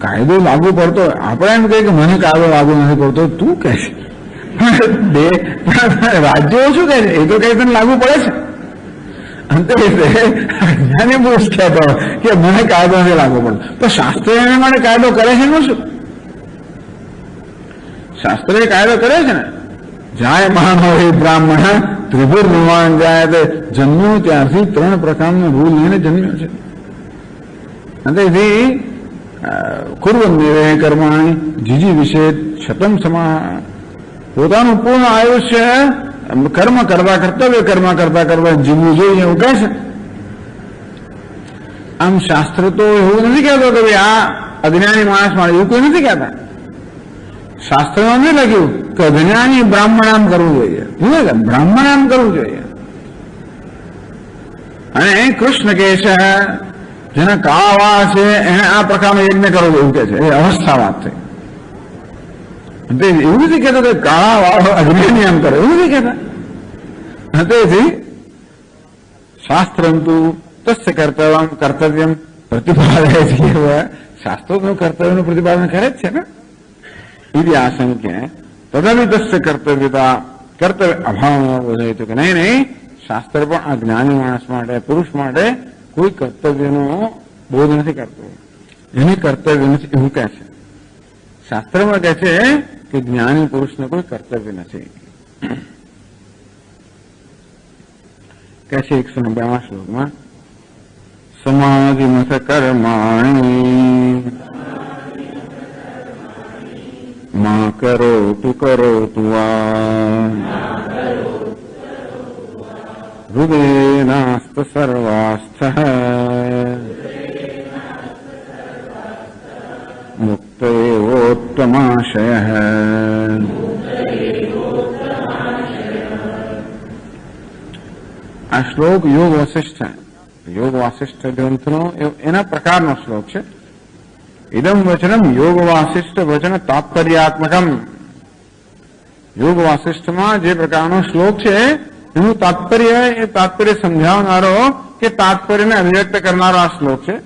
કાયદો લાગુ પડતો, આપણે એમ કહે કે મને કાયદો લાગુ નથી પડતો, તું કહે છે. રાજ્યો શું કહે છે? એ તો કઈ તને લાગુ પડે છે. અંતે જ્ઞાની પુરુષ કહેતો કે મને કાયદો નથી લાગુ પડતો, તો શાસ્ત્ર એને માટે કાયદો કરે છે એનું શું? શાસ્ત્ર એ કાયદો કરે છે ને. જાય મહાન હોય બ્રાહ્મણ ત્રિભુર નિર્માણ જાય તે જન્મ્યો ત્યારથી 3 પ્રકારના ભૂલ લઈને જન્મ્યો છે. અંતેથી કુર્વન્નિવે કર્માણી જીજી વિશે શતમ સમા. પોતાનું પૂર્ણ આયુષ્ય કર્મ કરતા કર્તવ્ય કર્મ કરતા કરતા જીવવું જોઈએ એવું કહે છે. આમ શાસ્ત્ર તો એવું નથી કહેતો કે ભાઈ આ અજ્ઞાની માણસ માટે, એવું કોઈ નથી કહેતા. શાસ્ત્રમાં નહીં લખ્યું કે અજ્ઞાની બ્રાહ્મણામ કરવું જોઈએ, બ્રાહ્મણામ કરવું જોઈએ. અને કૃષ્ણ કહે છે જેના કાળા છે એને આ પ્રકારનો યજ્ઞ કરવો એવું કે છે. એ અવસ્થા વાત છે. એવું નથી કહેતો કે કાળા વાળો અજ્ઞાની આમ કરે, એવું નથી કહેતા. તેથી શાસ્ત્રમ તું તસ્ય કર્તવ્ય પ્રતિપાદય છે. શાસ્ત્રોનું કર્તવ્યનું પ્રતિપાદન કરે જ છે ને. એવી આશંક્ય તદાપી તસ્ય કર્તવ્યતા કર્તવ્ય અભાવમાં બોલાય તો કે નહીં, શાસ્ત્ર પણ આ જ્ઞાની માણસ માટે, પુરુષ માટે કોઈ કર્તવ્યનો બોધ નથી કરતો, એને કર્તવ્ય નથી એવું કહે છે. શાસ્ત્રમાં કહે છે કે જ્ઞાની પુરુષને કોઈ કર્તવ્ય નથી. કહે છે 190 શ્લોકમાં સમાધિમથ કર્માણી મા કરોતુ વા હૃદયેનાસ્ત સર્વાસ્થઃ મુક્ત એવોત્તમાશયઃ. આ શ્લોક યોગ વાસિષ્ઠ ગ્રંથનો એના પ્રકારનો શ્લોક છે. ઇદમ વચનમ યોગ વાસિષ્ઠ વચન તાત્પર્યાત્મકમ. યોગ વાસિષ્ઠમાં જે પ્રકારનો શ્લોક છે એનું તાત્પર્ય, એ તાત્પર્ય સમજાવનારો કે તાત્પર્યને અભિવ્યક્ત કરનારો આ શ્લોક છે.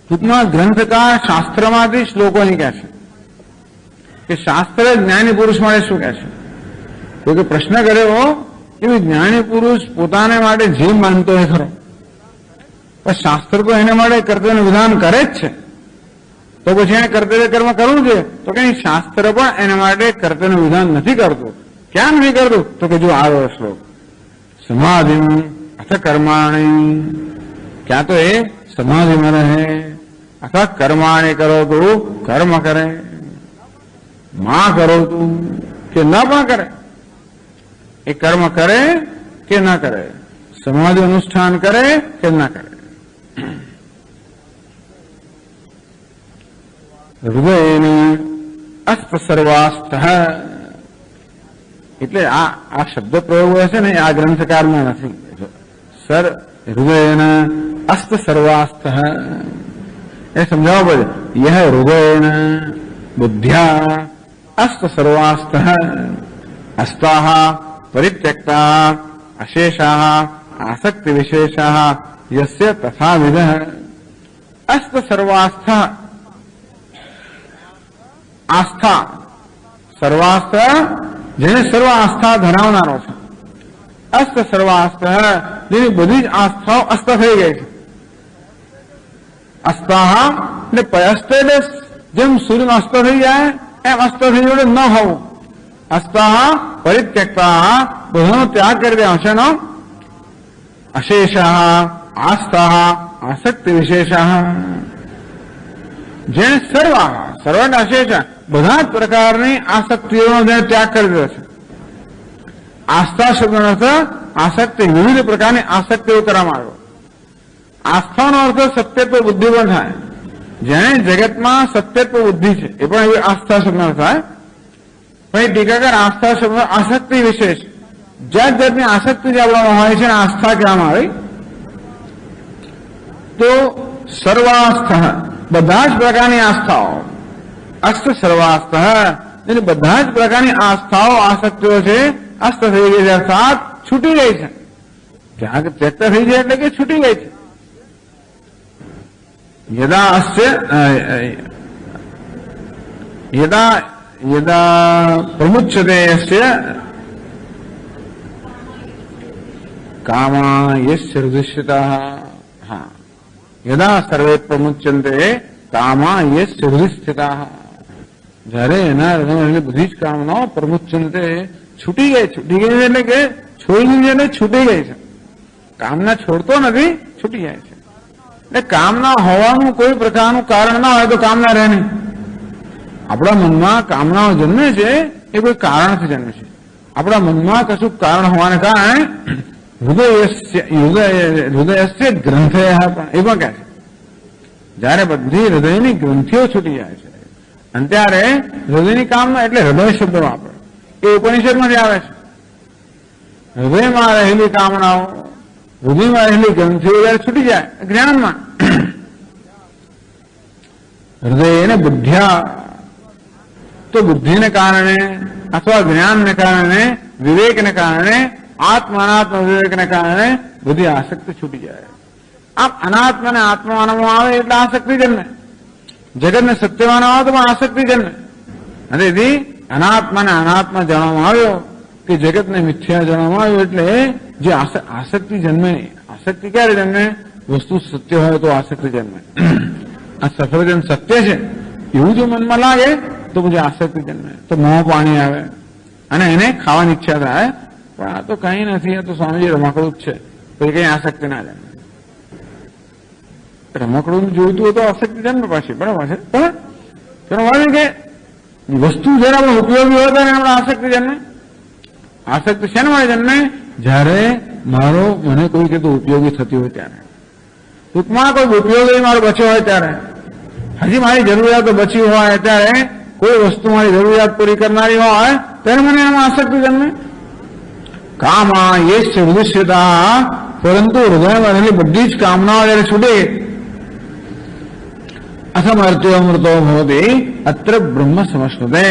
ટૂંકમાં ગ્રંથકાર શાસ્ત્રમાંથી શ્લોકો અહીં કહે છે કે શાસ્ત્ર જ્ઞાની પુરુષ માટે શું કહે છે. તો કે પ્રશ્ન કર્યો કે જ્ઞાની પુરુષ પોતાને માટે જે માનતો હોય ખરો, પણ શાસ્ત્ર તો એના માટે કર્તવ્યનું વિધાન કરે જ છે, તો પછી એને કર્તવ્ય કર્મ કરવું જોઈએ. તો કઈ શાસ્ત્ર પણ એના માટે કર્તવ્યનું વિધાન નથી કરતું. ક્યાં નથી કરતું? તો કે જો આવ્યો શ્લોક સમાધિ અથ કર્માણી, ક્યાં તો એ સમાધિમાં રહે અથવા કર્માણી કરો તો કર્મ કરે, માં કરો તું કે ન પણ કરે, એ કર્મ કરે કે ન કરે, સમાધિ અનુષ્ઠાન કરે કે ન કરે. હૃદયને અસ્ત સર્વાસ્થ. એટલે આ શબ્દ પ્રયોગ છે ને આ ગ્રંથકારમાં નથી. સર હૃદયના અસ્ત સર્વાસ્થ એ સમજાવવા પડે. યહ હૃદયના બુદ્ધ્યા અસ્ત સર્વાસ્થ અસ્તાહ પરિત્યક્તા અશેષાः આસક્તિ વિશેષાः યસ્ય તથાવિધઃ અસ્ત સર્વાસ્થ. આસ્થા સર્વાસ્થ જેને સર્વ આસ્થા ધરાવનારો છે. અસ્ત સર્વાસ્થ જેની બધી જ આસ્થાઓ અસ્ત થઈ ગઈ છે. અસ્તાહ એટલે અસ્તે જેમ સૂર્ય અસ્ત થઈ જાય એમ અસ્ત થઈ જોડે ન હોવું. અસ્તા પરિત્યક્તા બધાનો ત્યાગ કરી દે અંશનો અશેષ આસ્થા આસક્તિ વિશેષ જેને સર્વ અશેષ બધા જ પ્રકારની આસક્તિઓનો જેને ત્યાગ કરી દીધો છે. આસ્થા શબ્દનો અર્થ આસક્તિ, વિવિધ પ્રકારની આસક્તિઓ કરવામાં આવ્યો. આસ્થાનો અર્થ સત્યત્વ બુદ્ધિ પણ થાય. જેને જગતમાં સત્યત્વ બુદ્ધિ છે એ પણ એવી આસ્થા શબ્દનો અર્થ થાય. પણ ટીકાકાર આસ્થા શબ્દ આસક્તિ વિશેષ જાત જાતની આસક્તિ જે આપણામાં હોય છે આસ્થા કહેવામાં આવી. તો સર્વાસ્થા બધા જ પ્રકારની આસ્થાઓ, અસ્ત સર્વાસ્થા એટલે બધા જ પ્રકારની આસ્થાઓ આસક્તિઓ છે અસ્ત થઈ ગઈ છે, અર્થાત છૂટી ગઈ છે. ત્યાગ ત્યક્ત થઈ જાય એટલે કે છૂટી ગઈ છે. યદા પ્રમુચ્યતે યસ્ય કામા યસ્ય હૃદયસ્થિતાઃ. હા, યદા સર્વે પ્રમુચ્યન્તે કામા યસ્ય હૃદયસ્થિતાઃ. જયારે એના હૃદયમાં બધી જ કામનાઓ પ્રમુચ્યન્તે છૂટી ગઈ એટલે કે છોડી દીધી એટલે છૂટી ગઈ છે. કામના છોડતો નથી, છૂટી જાય છે. એટલે કામના હોવાનું કોઈ પ્રકારનું કારણ ના હોય તો કામના રહે નહીં. આપણા મનમાં કામનાઓ જન્મે છે એ કોઈ કારણથી જન્મે છે. આપણા મનમાં કશું કારણ હોવાને કારણે હૃદયસ્ય ગ્રંથય પણ એ પણ કહે છે. જયારે બધી હૃદયની ગ્રંથિઓ છૂટી જાય છે અને ત્યારે હૃદયની કામના એટલે હૃદય શબ્દ વાપરે એ ઉપનિષદમાંથી આવે છે. હૃદયમાં રહેલી કામનાઓ, હૃદયમાં રહેલી ગ્રંથિઓ જયારે છૂટી જાય જ્ઞાનમાં, હૃદયને બુદ્ધ્યા તો બુદ્ધિને કારણે અથવા જ્ઞાનને કારણે, વિવેકને કારણે, આત્માનાત્મ વિવેકને કારણે બધી આસક્તિ છૂટી જાય. આમ અનાત્માને આત્મા માનવામાં આવે એટલે આસક્તિ જન્મે. જગતને સત્ય માનવામાં આવે તો પણ આસક્તિ જન્મે. અને તેથી અનાત્માને અનાત્મા જાણવામાં આવ્યો કે જગતને મિથ્યા જાણવામાં આવ્યો એટલે જે આસક્તિ જન્મે. આસક્તિ ક્યારે જન્મે? વસ્તુ સત્ય હોય તો આસક્તિ જન્મે. આ સફરજન સત્ય છે એવું જો મનમાં લાગે તો પછી આસક્તિ જન્મે. તો મોં પાણી આવે અને એને ખાવાની ઈચ્છા થાય. પણ આ તો કઈ નથી, આ તો સ્વામીજી રમકડું જ છે, પછી કઈ આસક્તિ ના જન્મે. રમકડું જોઈતું હોય તો આસક્તિ જન્મે પાછી, બરાબર છે. પણ તેનો વાત કે વસ્તુ જયારે આપણે ઉપયોગી હોય ત્યારે આપણે આસક્તિ જન્મે. આસક્તિ શેના માટે જન્મે? જયારે મને કોઈ કીધું ઉપયોગી થતી હોય ત્યારે, ટૂંકમાં કોઈ ઉપયોગી મારો બચ્યો હોય ત્યારે, હજી મારી જરૂરિયાતો બચી હોય ત્યારે, કોઈ વસ્તુ મારી જરૂરિયાત પૂરી કરનારી હોય ત્યારે મને એમાં આસક્તિ જન્મે. કામા યસ્ય હૃદયસ્થિતાઃ. પરંતુ હૃદયમાં રહેલી બધી જ કામનાઓ જયારે છૂટે અસમર્થ્યો અમૃતો ભવતિ અત્ર બ્રહ્મ સમશ્નુતે.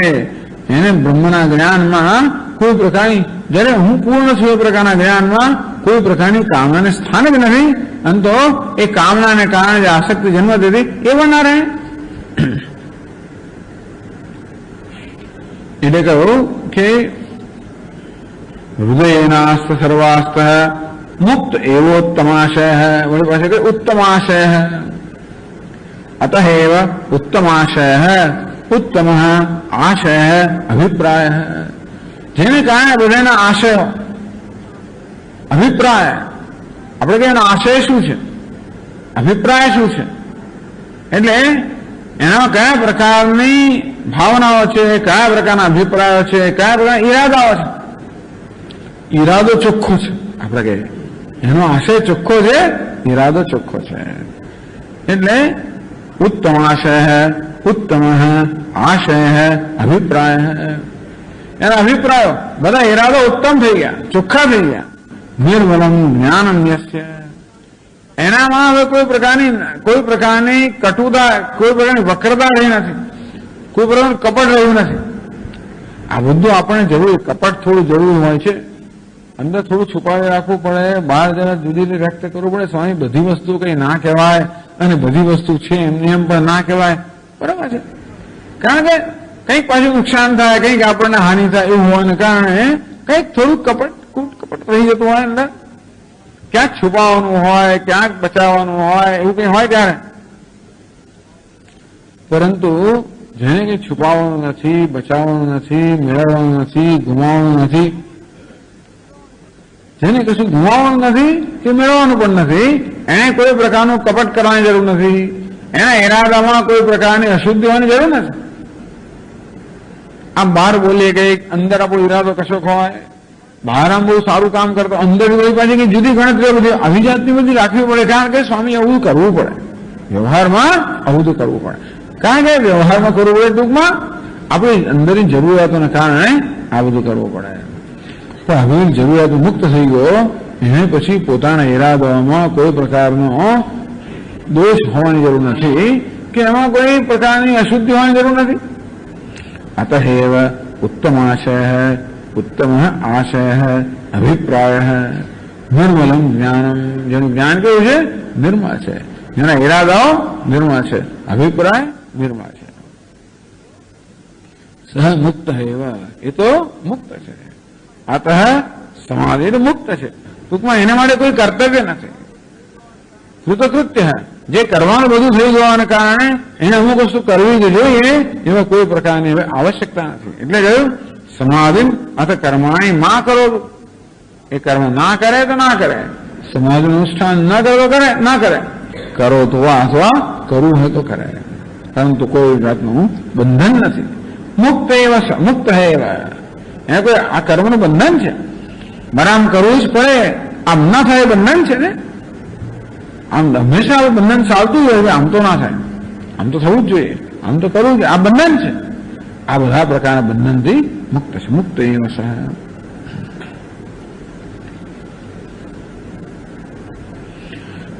એને બ્રહ્મના જ્ઞાનમાં કોઈ પ્રકારની, જયારે હું પૂર્ણ છું એ પ્રકારના જ્ઞાનમાં કોઈ પ્રકારની કામનાને સ્થાન જ નથી. અને તો એ કામનાને કારણે જે આસક્તિ જન્મ દેતી એ પણ ના રહે. એટલે કહ્યું કે હૃદયનાસ્ત સર્વાસ્ત મુક્ત એવોત્તમાશય. વળી પાસે કે ઉત્તમાશય. અતએવ ઉત્તમાશય ઉત્તમ આશય અભિપ્રાય. જેને કારણે બધાના આશયો, અભિપ્રાય, આપણે કહીએ એનો આશય શું છે, અભિપ્રાય શું છે, એટલે એનામાં કયા પ્રકારની ભાવનાઓ છે, કયા પ્રકારના અભિપ્રાયો છે, કયા પ્રકારના ઈરાદાઓ છે. ઈરાદો ચોખ્ખો છે, આપણે કહીએ એનો આશય ચોખ્ખો છે, ઈરાદો ચોખ્ખો છે. એટલે ઉત્તમ આશય ઉત્તમ આશય અભિપ્રાય. એના અભિપ્રાયો બધા ઈરાદો ઉત્તમ થઈ ગયા, ચોખ્ખા થઈ ગયા. નિર્મલમ જ્ઞાનમ યસ્ય. એનામાં હવે કોઈ પ્રકારની કટુતા, કોઈ પ્રકારની વક્રતા રહી નથી, કોઈ પ્રકારનું કપટ રહ્યું નથી. આ બધું આપણે જરૂર, કપટ થોડું જરૂર હોય છે, અંદર થોડું છુપાવી રાખવું પડે, બહાર જરા જુદી રીતે વ્યક્ત કરવું પડે. સ્વામી બધી વસ્તુ કઈ ના કહેવાય અને બધી વસ્તુ છે એમની એમ પણ ના કહેવાય, બરાબર છે. કારણ કે કંઈક પાછું નુકસાન થાય, કંઈક આપણને હાનિ થાય એવું હોવાને કારણે કંઈક થોડું કપટ રહી જતું હોય અંદર. ક્યાંક છુપાવવાનું હોય, ક્યાંક બચાવવાનું હોય, એવું કંઈ હોય ત્યારે પરંતુ જેને કંઈ છુપાવવાનું નથી, બચાવવાનું નથી, મેળવવાનું નથી, ગુમાવવાનું નથી, જેને કશું ગુમાવવાનું નથી કે મેળવવાનું પણ નથી, એને કોઈ પ્રકારનું કપટ કરવાની જરૂર નથી, એના ઈરાદામાં કોઈ પ્રકારની અશુદ્ધિ હોવાની જરૂર નથી. આમ બહાર બોલીએ કે અંદર આપણો ઈરાદો કશો હોય, બહાર આમ બહુ સારું કામ કરતો, અંદર કોઈ પાછી કે જુદી ગણતરીઓ બધી આવી જાતની બધી રાખવી પડે. કારણ કે સ્વામી આવું કરવું પડે, વ્યવહારમાં આવું તો કરવું પડે. કારણ કે વ્યવહારમાં કરવું પડે, ટૂંકમાં આપણી અંદરની જરૂરિયાતોને કારણે આ બધું કરવું પડે. તો આવી જરૂરિયાતો મુક્ત થઈ ગયો, એને પછી પોતાના ઈરાદાઓમાં કોઈ પ્રકારનો દોષ હોવાની જરૂર નથી કે એમાં કોઈ પ્રકારની અશુદ્ધિ હોવાની જરૂર નથી. અતએવ ઉત્તમ આશય, ઉત્તમ આશય, અભિપ્રાય નિર્મલમ જ્ઞાનમ. જેનું જ્ઞાન કેવું છે? નિર્મળ છે. જેના ઈરાદાઓ નિર્મળ છે, અભિપ્રાય નિર્મળ છે. સહ મુક્ત એવ, એ તો મુક્ત છે. અતઃ સમાધિ મુક્ત છે. ટૂંકમાં એના માટે કોઈ કર્તવ્ય નથી. કૃતકૃત્ય, જે કરવાનું બધું થઈ જવાને કારણે એને અમુક વસ્તુ કરવી જ જોઈએ, એમાં કોઈ પ્રકારની હવે આવશ્યકતા નથી. એટલે કહ્યું સમાધિ અથ કર્માણી માં કરો. એ કર્મ ના કરે તો ના કરે, સમાધિનું અનુષ્ઠાન ન કરે તો કરે ના કરે, કરો તો અથવા કરવું હોય તો કરે, પરંતુ કોઈ જાતનું બંધન નથી. મુક્ત એવા મુક્ત હે એવા, એને કોઈ આ કર્મનું બંધન છે, મારે આમ કરવું જ પડે, આમ ના થાય બંધન છે ને. આમ હંમેશા બંધન ચાલતું હોય, આમ તો ના થાય, આમ તો થવું જ જોઈએ, આમ તો કરવું જોઈએ, આ બંધન છે. આ બધા પ્રકારના બંધનથી મુક્ત છે. મુક્ત એવ સહ.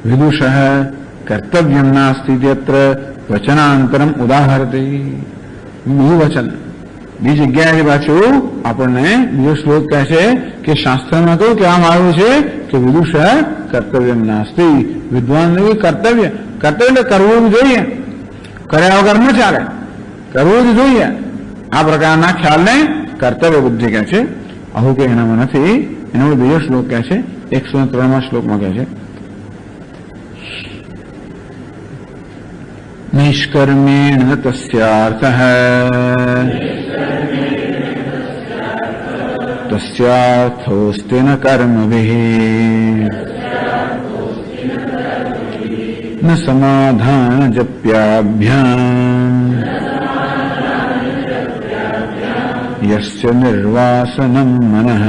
વિદુષ કર્તવ્યમ નાસ્તિ યત્ર વચનાંતરમ ઉદાહરતી. બીજું વચન બીજી જગ્યાએ પાછું આપણને બીજો શ્લોક કહે છે કે શાસ્ત્રમાં કહ્યું કે આમ આવ્યું છે કે વિદુષ કર્તવ્યમ નાસ્તિ. વિદ્વાનને કર્તવ્ય, કર્તવ્ય એટલે કરવું જોઈએ, કર્યા વગર ન ચાલે, કરવું જ જોઈએ. આ પ્રકારના ખ્યાલને કર્તવ્ય બુદ્ધિ કહે છે. આવું કે એનામાં નથી. એનો બીજો શ્લોક કહે છે, 103માં શ્લોકમાં કહે છે નિષ્કર્મેણ તસ્યાર્થ તસ્યાર્થોસ્તેન કર્મભિઃ ન સમાધાન જપ્યાભ્યામ યસ્ય નિર્વાસનમ મનઃ.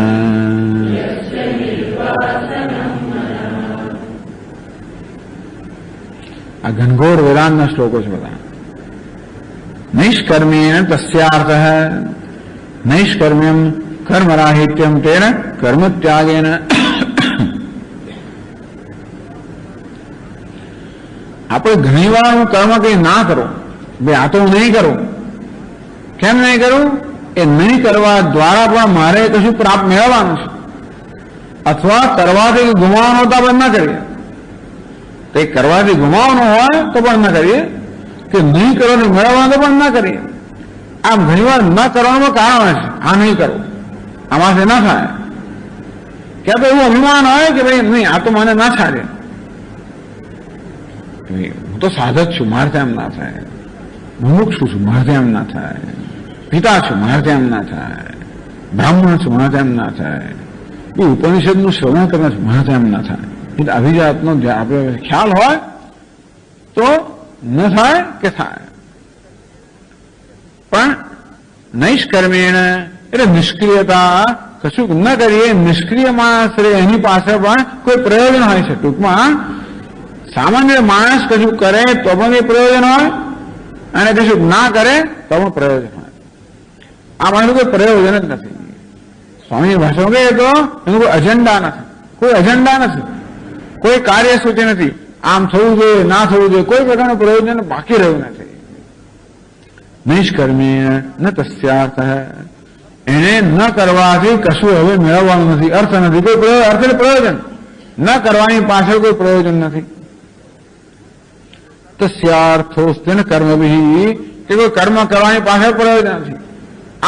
આ ઘનઘોર વેદાંતના શ્લોકો છે બધા. નૈષ્કર્મેણ તસ્યાર્થ, નૈષ્કર્મ્યમ કર્મરાહિત્યમ તેન કર્મત્યાગેન. આપણે ઘણીવાર હું કર્મ કંઈ ના કરું, ભાઈ આ તો હું નહીં કરું. કેમ નહીં કરું? એ નહીં કરવા દ્વારા પણ મારે કશું પ્રાપ્ત મેળવવાનું છે, અથવા કરવાથી ગુમાવવાનું તો આપણે ના કરીએ. કંઈક કરવાથી ગુમાવવાનું હોય તો પણ ના કરીએ, કે નહીં કરવાથી મેળવવાનું તો પણ ના કરીએ. આમ ઘણીવાર ન કરવાનું કારણ છે આ નહીં કરવું, આમાંથી ના થાય. ક્યાં તો એવું અભિમાન હોય કે ભાઈ નહીં આ તો મને ના થાય, હું તો સાધક છું મારે એમ ના થાય, મુમુક્ષુ છું મારે એમ ના થાય, પિતા છું મારે એમ ના થાય, બ્રાહ્મણ છું મારે એમ ના થાય, એ ઉપનિષદનું શ્રવણ કરવા છું મારે એમ ના થાય. એટલે આવી જાતનો આપણે ખ્યાલ હોય તો ન થાય કે થાય. પણ નૈષ્કર્મેણ એટલે નિષ્ક્રિયતા, કશું ન કરીએ નિષ્ક્રિય માણસ એની પાસે પણ કોઈ પ્રયોજન હોય છે. ટૂંકમાં સામાન્ય માણસ કશું કરે તો પણ એ પ્રયોજન હોય, અને કશું ના કરે તો પણ પ્રયોજન હોય. આ માણસ કોઈ પ્રયોજન જ નથી. સ્વામી ભાષણ કહે તો એનું કોઈ એજન્ડા નથી, કોઈ એજન્ડા નથી, કોઈ કાર્યસૂચિ નથી. આમ થવું જોઈએ ના થવું જોઈએ, કોઈ પ્રકારનું પ્રયોજન બાકી રહ્યું નથી. નિષ્કર્મીય ન તસ્યાર્થ, એને ન કરવાથી કશું હવે મેળવવાનું નથી, અર્થ નથી, કોઈ અર્થ એટલે પ્રયોજન. ન કરવાની પાછળ કોઈ પ્રયોજન નથી. તસ્યાર્થોસ્તેન કર્મભિઃ, કે કોઈ કર્મ કરવાની પાછળ પ્રયોજન નથી.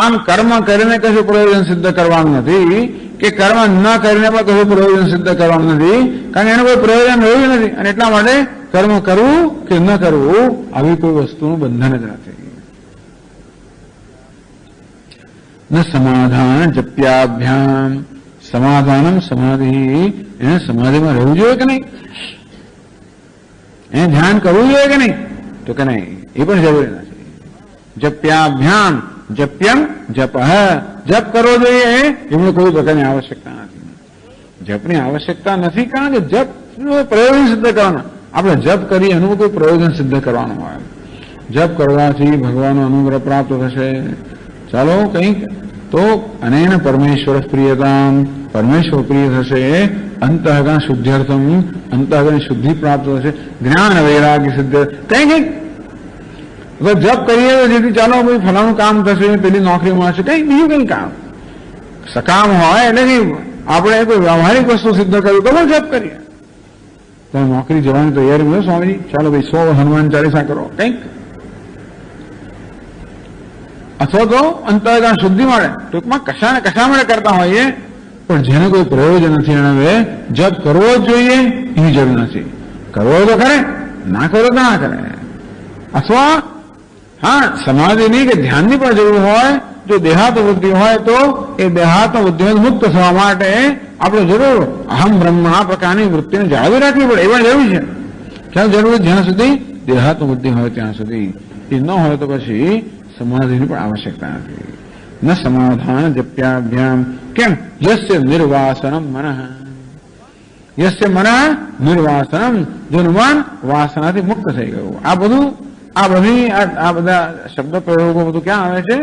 આમ કર્મ કરીને કશું પ્રયોજન સિદ્ધ કરવાનું નથી, કે કર્મ ન કરીને પણ કશું પ્રયોજન સિદ્ધ કરવાનું નથી, કારણ કે એનું કોઈ પ્રયોજન રહ્યું નથી, અને એટલા માટે કર્મ કરવું કે ન કરવું આવી કોઈ વસ્તુનું બંધન જ નથી. ન સમાધાન જપ્યાભ્યામ, સમાધાનમ સમાધિ, એને સમાધિમાં રહેવું જોઈએ કે નહીં? એને ધ્યાન કરવું જોઈએ કે નહીં? તો કે નહીં, એ પણ જરૂરી નથી. જપ્યાભ્યામ, જપ્યમ જપ, જપ કરવો જોઈએ એમને કોઈ પ્રકારની આવશ્યકતા નથી. જપની આવશ્યકતા નથી, કારણ કે જપ પ્રયોજન સિદ્ધ કરવાના. આપણે જપ કરીએ એનું કોઈ પ્રયોજન સિદ્ધ કરવાનું હોય. જપ કરવાથી ભગવાનનો અનુગ્રહ પ્રાપ્ત થશે. ચાલો કંઈક તો અનેન પરમેશ્વર પ્રિયતા, પરમેશ્વર પ્રિય થશે. અંતઃકરણ શુદ્ધ્યર્થમ, અંતઃકરણ શુદ્ધિ પ્રાપ્ત થશે. જ્ઞાન વૈરાગ્ય સિદ્ધ, કંઈક જપ કરીએ જેથી ચાલો ભાઈ ફલાણું કામ થશે, પેલી નોકરી મળશે, કંઈક બીજું કંઈ કામ સકામ હોય એટલે કે આપણે કોઈ વ્યવહારિક વસ્તુ સિદ્ધ કરવી તો પણ જપ કરીએ. તમે નોકરી જવાની તૈયારી મળે સ્વામીજી, ચાલો ભાઈ 100 હનુમાન ચાલીસા કરો કંઈક, અથવા તો અંતઃકરણ શુદ્ધિ મળે. ટૂંકમાં કશા ને કશા મળે કરતા હોઈએ, પણ જેને કોઈ પ્રયોજન નથી એને હવે જપ કરવો જ જોઈએ એની જરૂર નથી. કરવો તો કરે, ના કરવો તો ના કરે. અથવા હા સમાધિની કે ધ્યાનની પણ જરૂર હોય. જો દેહાત્મ બુદ્ધિ હોય તો એ દેહાત્મ બુદ્ધિ મુક્ત થવા માટે આપણે જરૂર અહમ બ્રહ્મ આ પ્રકારની વૃત્તિને જાળવી રાખવી પડે. એ પણ જરૂરી છે. ક્યાં જરૂર? જ્યાં સુધી દેહાત્મ બુદ્ધિ હોય ત્યાં સુધી. એ ન હોય તો પછી સમાધિની પણ આવશ્યકતા નથી. ન સમાધાન જપ્યાભ્યામ, કેમ? યસ્ય નિર્વાસનમ મનઃ, યસ્ય મનઃ નિર્વાસનમ, જેનું મન વાસનાથી મુક્ત થઈ ગયું. આ બધા શબ્દ પ્રયોગો બધું ક્યાં આવે છે?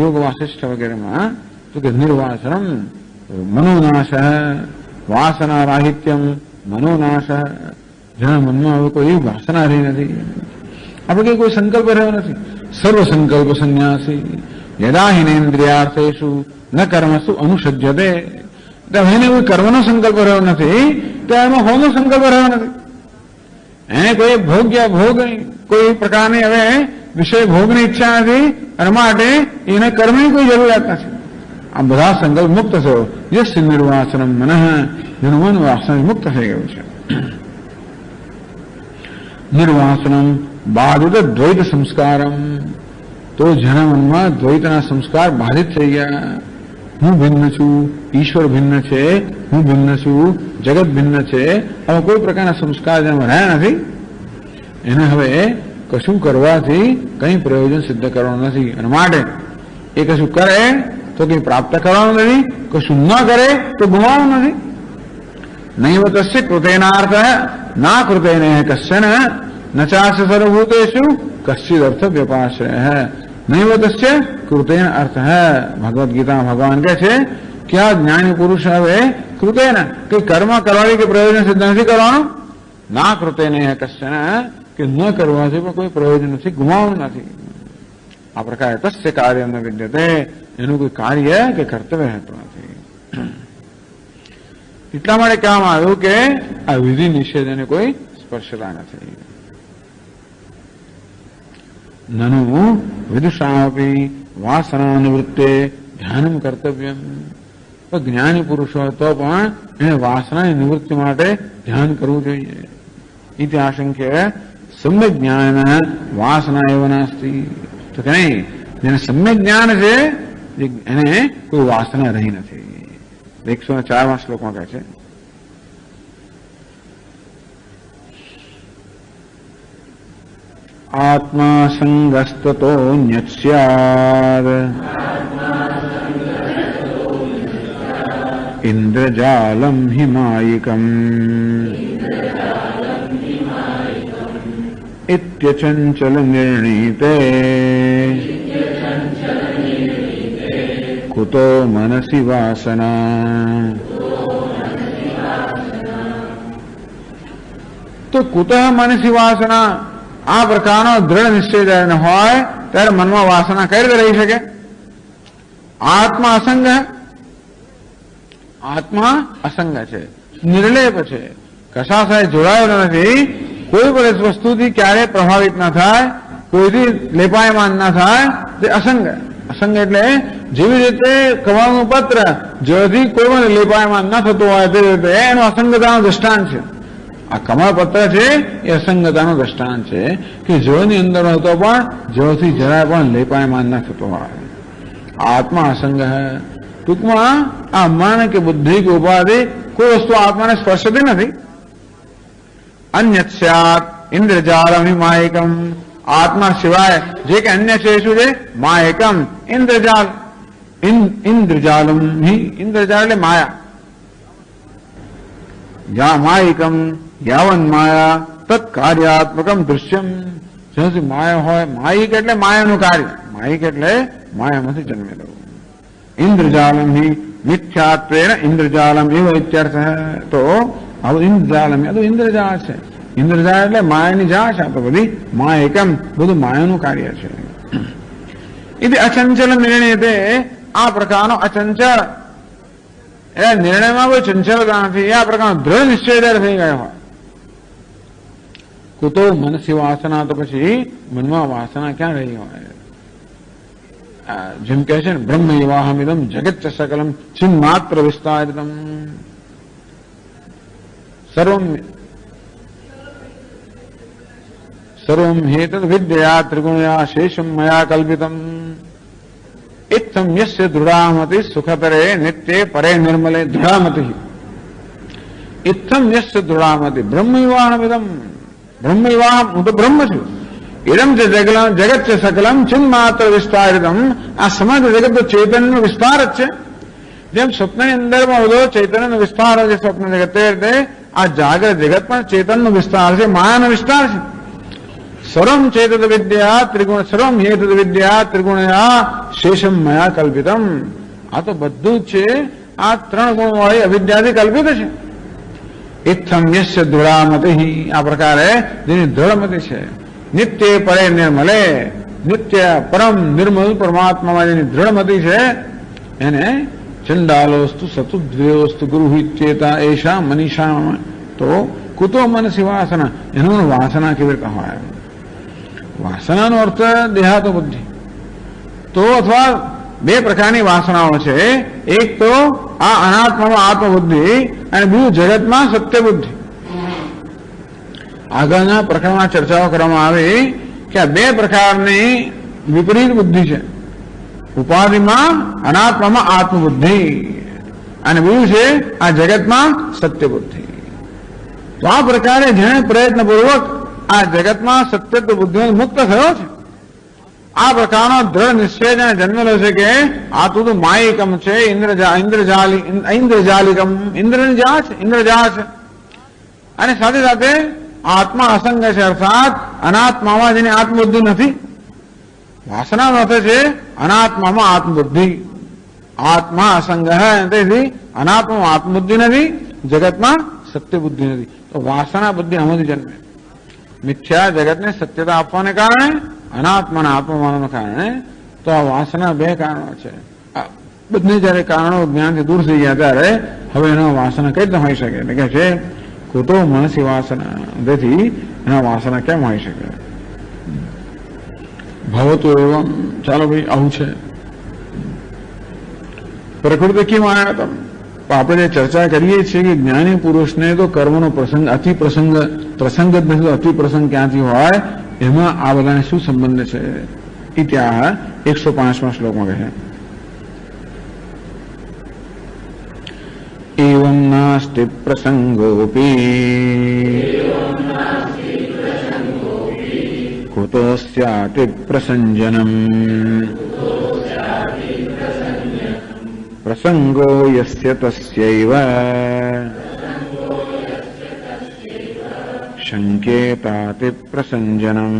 યોગ વાસિષ્ઠ વગેરેમાં. તો કે નિર્વાસનમ મનોનાશ, વાસના રાહિત્યમ મનોનાશ, જેના મનમાં હવે કોઈ વાસના રહી નથી, આપણે કોઈ સંકલ્પ રહ્યો નથી. સર્વ સંકલ્પ સંન્યાસી, યદા હિનેન્દ્રિયાર્થેષુ ન કર્મસુ અનુસજ્યતે, એને કોઈ કર્મનો સંકલ્પ રહ્યો નથી, ત્યાં એમાં હોનો સંકલ્પ રહ્યો નથી. એને કોઈ ભોગ કોઈ પ્રકારની હવે વિષય ભોગની ઈચ્છા નથી, અને માટે એને કર્મની કોઈ જરૂરિયાત નથી. આ બધા સંકલ્પ મુક્ત થયો. યસ્ય નિર્વાસનમ મનઃ, જેનું મન વાસના મુક્ત થઈ ગયું છે. નિર્વાસનમ બાધિત દ્વૈત સંસ્કારમ, તો જેના મનમાં દ્વૈતના સંસ્કાર બાધિત થઈ ગયા. હું ભિન્ન છું, ઈશ્વર ભિન્ન છે, હું ભિન્ન છું, જગત ભિન્ન છે, આવા કોઈ પ્રકારના સંસ્કાર જેમાં રહ્યા નથી, એને હવે કશું કરવાથી કંઈ પ્રયોજન સિદ્ધ કરવાનું નથી. અને માટે એ કશું કરે તો કંઈ પ્રાપ્ત કરવાનું નથી, કશું ન કરે તો ગુમાવવાનું નથી. નૈવ તસ્ય કૃતેનાર્થ ના કૃતેન કશ્ચન ન ચાસ્ય સર્વભૂતેષુ કશ્ચિદ અર્થ વ્યપાશ્રય. નૈવ તસ્ય કૃતેન અર્થ. ભગવદ્ ગીતા ભગવાન કહે છે કે આ જ્ઞાની પુરુષ હવે કૃતેન કંઈ કર્મ કરવાથી કે પ્રયોજન સિદ્ધ નથી કરવાનું. ના કૃતેન કશ્ચન, કે ન કરવાથી પણ કોઈ પ્રયોજન નથી, ગુમાવવાનું નથી. આ પ્રકારે તસ્ય કાર્ય ન વિદ્યતે, એનું કોઈ કાર્ય કે કર્તવ્ય રહેતું નથી. એટલા માટે કહેવામાં આવ્યું કે આ વિધિ નિષેધ એને કોઈ સ્પર્શતા નથી. નનુ વિદુષાપી વાસના નિવૃત્તે ધ્યાનમ કર્તવ્યમ. તો જ્ઞાની પુરુષ હોય તો પણ એને વાસનાની નિવૃત્તિ માટે ધ્યાન કરવું જોઈએ. ઇતિ આશંક્ય સમ્યક જ્ઞાન વાસના એવ નાસ્તિ. તો કે નહીં, જેને સમ્યક જ્ઞાન છે એને કોઈ વાસના રહી નથી. 104માં શ્લોકમાં કહે છે આત્મા સંગસ્તતો ન્યસ્યાદ ઇન્દ્રજાલમ હિમાયિકમ ઇત્યચંચલ નિર્ણીતે કુતો મનસી વાસના. તો કુતઃ મનસી વાસના, આ પ્રકારનો દ્રઢ નિશ્ચય જ્યારે હોય ત્યારે મનમાં વાસના કઈ રીતે રહી શકે? આત્મા અસંગ, આત્મા અસંગ છે, નિર્લેપ છે, કશા સાથે જોડાયેલો નથી, કોઈ પણ વસ્તુથી ક્યારે પ્રભાવિત ના થાય, કોઈથી લેપાયમાન ના થાય, તે અસંગ. અસંગ એટલે જેવી રીતે કમળનું પત્ર જેથી કોઈ પણ લેપાયમાન ન થતું હોય તે રીતે એનો અસંગતાનો દ્રષ્ટાંત છે. આ કમળપત્ર છે એ અસંગતાનું દ્રષ્ટાંત છે કે જોની અંદર હતો પણ જોથી જરાય પણ લેપાયમાન ન થતો હોય. આત્મા અસંગ હૈ. ટૂંકમાં આ મન કે બુદ્ધિ કે ઉપાધિ કોઈ વસ્તુ આત્માને સ્પર્શતી નથી. અન્ય સ્યાત ઇન્દ્રજાલમ માયકમ. આત્મા સિવાય જે કે અન્ય છે શું છે? માયકમ ઇન્દ્રજાલ. ઇન્દ્રજાલમ ઇન્દ્રજાલ એટલે માયા. માયકમ યાવન માયા તત્કાર્યાત્મકમ દૃશ્યમ. જ્યાં સુધી માયા હોય, માયિક એટલે માયાનું કાર્ય, માયિક એટલે માયામાંથી જન્મેલો. ઇન્દ્રજાલમ મિથ્યાત્વેન ઇન્દ્રજાલમ એવો ઇત્યર્થ. તો આવું ઇન્દ્રજાલમ એ તો ઇન્દ્રજાળ છે. ઇન્દ્રજાળ એટલે માયાની જાળ છે. તો બધી માયકમ બધું માયાનું કાર્ય છે. એટલે અચંચલ નિર્ણય તે આ પ્રકારનો અચંચળ એ નિર્ણયમાં કોઈ ચંચલતા નથી. આ પ્રકારનો દ્રઢ નિશ્ચય થઈ ગયો હોય. કુતો મનસી વાસના. તો પછી મનમાં વાસના ક્યાં રહી હોય? જેમ કહે છે ને બ્રહ્મ એવાહમિદમ જગત સકલમ ચિન્ માત્ર વિસ્તારિતમ સર્વમ હેતદ વિદ્યા ત્રિગુણયા શેષમ મયા કલ્પિતમ ઇત્થમ યસ્ય દૃઢામતિ સુખતરે નિત્યે પરે નિર્મલે દૃઢામતિ. ઇત્થમ યસ્ય દૃઢામતિ બ્રહ્મ એવાહમિદમ. બ્રહ્મ એવાહમ, હું તો બ્રહ્મ છું. ઇદમ છે જગત છે સકલમ ચિન્ માત્ર વિસ્તારિતમ. આ સમગ્ર જગત તો ચૈતન્યનો વિસ્તાર જ છે. જેમ સ્વપ્નની અંદરમાં બધો ચૈતન્યનો વિસ્તાર છે સ્વપ્ન જગત, તે રીતે આ જાગ્રત જગત પણ ચેતનનો વિસ્તાર છે, માયાનો વિસ્તાર છે. સર્વમ ચેતદ વિદ્યા ત્રિગુણ સર્વમ હેતદ વિદ્યા ત્રિગુણયા શેષમ મયા કલ્પિતમ. આ તો બધું જ છે આ ત્રણ ગુણ વાળી અવિદ્યાથી કલ્પિત છે. ઇત્થમ યસ્ય દૃઢામતિ. આ પ્રકારે જેની દૃઢમતિ છે. નિત્ય પરે નિર્મલે. નિત્ય પરમ નિર્મલ પરમાત્મામાં જેની દૃઢમતિ છે એને ચંડાલોસ્તુ સતુદ્વયોસ્તુ ગુરુહિત્યેતા એશા મનીષા. તો કુતો મનસી વાસના. એનું વાસના કેવી રીતે હોય? વાસનાનો અર્થ દેહાતો બુદ્ધિ. તો અથવા બે પ્રકારની વાસનાઓ છે. એક તો આ અનાત્મામાં આત્મબુદ્ધિ અને બીજું જગતમાં સત્ય બુદ્ધિ. આગળના પ્રકરણમાં ચર્ચાઓ કરવામાં આવી કે આ બે પ્રકારની વિપરીત બુદ્ધિ છે. ઉપાધિમાં અનાત્મામાં આત્મબુદ્ધિ અને બીજું છે આ જગતમાં સત્ય બુદ્ધિ. તો આ પ્રકારે જેણે પ્રયત્નપૂર્વક આ જગતમાં સત્ય બુદ્ધિ મુક્ત થયો છે, આ પ્રકારનો દ્રઢ નિશ્ચય જેને જન્મેલો છે કે આ તો માયિકમ છે, ઇન્દ્રજાલિકમ ઇન્દ્રની જાળ છે, ઇન્દ્રજાળ છે. અને સાથે સાથે આત્મા અસંગ છે, અર્થાત અનાત્મામાં જેની આત્મબુદ્ધિ નથી. વાસનાનો અર્થ છે અનાત્મામાં આત્મબુદ્ધિ. આત્મા અસંગ તેથી અનાત્મામાં આત્મબુદ્ધિ નથી, જગતમાં સત્ય બુદ્ધિ નથી. તો વાસના બુદ્ધિ આમાંથી જન્મે. મિથ્યા જગતને સત્યતા આપવાને કારણે, અનાત્માના આત્મમાનને કારણે. તો આ વાસના બે કારણો છે. બંને જયારે કારણો જ્ઞાનથી દૂર થઈ ગયા ત્યારે હવે એના વાસના કઈ રીતે હોઈ શકે? એટલે કે છે કુતો મનસી વાસના. તેથી એના વાસના કેમ હોઈ શકે? ભવતો એવમ. ચાલો ભાઈ આવું છે. પ્રકૃતિ કેમ આવ્યા તમે? આપણે જે ચર્ચા કરીએ છીએ કે જ્ઞાની પુરુષને તો કર્મનો પ્રસંગ અતિ પ્રસંગ જ નથી, તો અતિ પ્રસંગ ક્યાંથી હોય? એમાં આ બધાને શું સંબંધ છે? એ ત્યાં 105માં શ્લોકમાં કહે એવં નાસ્તિ પ્રસંગોપી કુતો સ્યાતિ પ્રસંજનમ પ્રસંગો યસ્ય તસ્યૈવ સંકેતાતિ પ્રસંજનમ.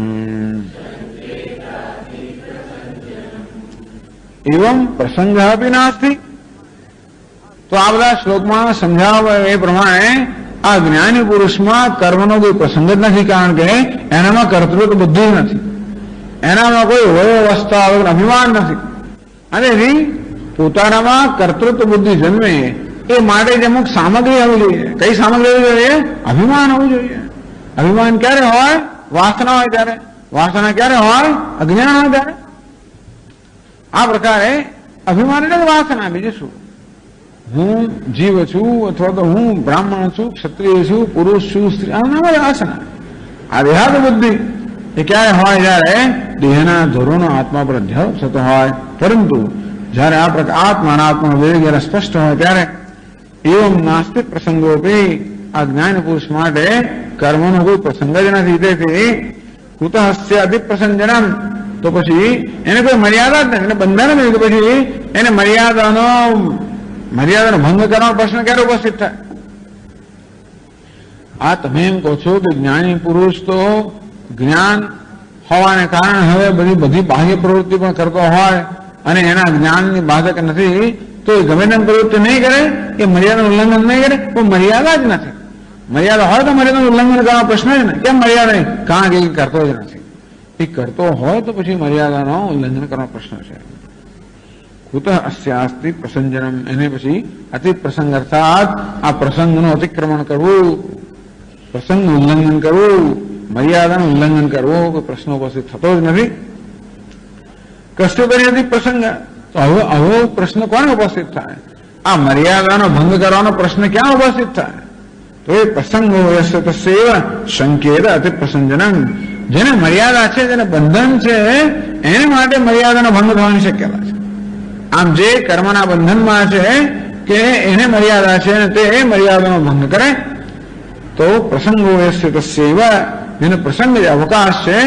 એવં પ્રસંગ અપી નાસ્તિ. તો આ બધા શ્લોકમાં સમજાવવા એ પ્રમાણે આ જ્ઞાની પુરુષમાં કર્મનો કોઈ પ્રસંગ જ નથી, કારણ કે એનામાં કર્તૃત્વ બુદ્ધિ નથી, એનામાં કોઈ વ્યવસ્થા અભિમાન નથી. અને પોતાનામાં કર્તૃત્વ બુદ્ધિ જન્મે એ માટે જ અમુક સામગ્રી હોવી જોઈએ. કઈ સામગ્રી હોવી જોઈએ? અભિમાન હોવું જોઈએ. અભિમાન ક્યારે હોય? વાસના હોય ત્યારે. વાસના ક્યારે હોય? અજ્ઞાન હોય ત્યારે. આ પ્રકારે અભિમાન એટલે વાસના, બીજું શું? હું જીવ છું અથવા તો હું બ્રાહ્મણ છું, ક્ષત્રિય છું, પુરુષ છું, સ્ત્રી, આના વાસના. આ દેહાદ બુદ્ધિ એ ક્યારે હોય? જયારે દેહના ધોરણો આત્મા પર અધ્યારોપ થતો હોય. પરંતુ જયારે આ પ્રકાર આત્માનાત્મા વિવેક જયારે સ્પષ્ટ હોય ત્યારે એવમ નાસ્તિક પ્રસંગોપી આ જ્ઞાન પુરુષ માટે કર્મનો કોઈ પ્રસંગ જ નથી. તેથી કુતઃ હસ્ય અતિપ્રસંજનમ, તો પછી એને કોઈ મર્યાદા જ નથી, એને બંધન નથી. તો પછી એને મર્યાદાનો ભંગ કરવાનો પ્રશ્ન ક્યારે ઉપસ્થિત થાય? આ તમે એમ કહો છો કે જ્ઞાની પુરુષ તો જ્ઞાન હોવાને કારણે હવે બધી બાહ્ય પ્રવૃત્તિ પણ કરતો હોય અને એના જ્ઞાનની બાધક નથી, તો એ ગમે તેમ પ્રવૃત્તિ નહીં કરે, એ મર્યાદાનું ઉલ્લંઘન નહીં કરે. પણ મર્યાદા જ નથી. મર્યાદા હોય તો મર્યાદાનું ઉલ્લંઘન કરવાનો પ્રશ્ન જ નહીં. કેમ મર્યાદા નહીં? કારણ કે એ કરતો જ નથી. એ કરતો હોય તો પછી મર્યાદાનો ઉલ્લંઘન કરવાનો પ્રશ્ન છે. કુતઃ અસ્યાસ્તિ પ્રસંજનમ, એને પછી અતિ પ્રસંગ અર્થાત આ પ્રસંગનું અતિક્રમણ કરવું, પ્રસંગનું ઉલ્લંઘન કરવું, મર્યાદાનું ઉલ્લંઘન કરવું, કોઈ પ્રશ્ન ઉપસ્થિત થતો જ નથી. કષ્ટોપરી પ્રસંગ, તો હવે પ્રશ્ન કોને ઉપસ્થિત થાય? આ મર્યાદાનો ભંગ કરવાનો પ્રશ્ન ક્યાં ઉપસ્થિત થાય? તો એ પ્રસંગો તસ્યૈવ સંકેત અતિ પ્રસંજનમ, જેને મર્યાદા છે, જેને બંધન છે, એને માટે મર્યાદાનો ભંગ થવાની શક્યતા છે. આમ જે કર્મના બંધનમાં છે કે એને મર્યાદા છે અને તે મર્યાદાનો ભંગ કરે, તો પ્રસંગો તસ્યૈવ, જેને પ્રસંગ અવકાશ છે,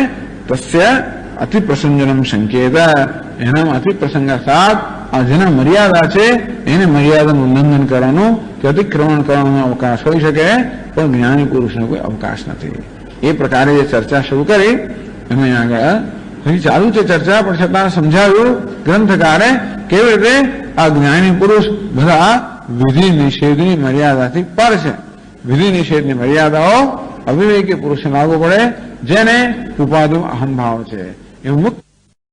તસ્ય અતિ પ્રસંજનમ સંકેત, એનામાં અતિ પ્રસંગ અર્થાત જેના મર્યાદા છે એને મર્યાદાનું ઉલ્લંઘન કરવાનું કે અતિક્રમણ કરવાનો અવકાશ હોઈ શકે, પણ જ્ઞાની પુરુષનો કોઈ અવકાશ નથી. એ પ્રકારે જે ચર્ચા શરૂ કરી એમાં આગળ હજી ચાલુ છે ચર્ચા, પણ છતાં સમજાવ્યું ગ્રંથકારે કેવી રીતે આ જ્ઞાની પુરુષ બધા વિધિ નિષેધની મર્યાદાથી પર છે. વિધિ નિષેધની મર્યાદાઓ અવિવેકી પુરુષને લાગુ પડે, જેને ઉપાધિ અહંભાવ છે. એવું મુક્ત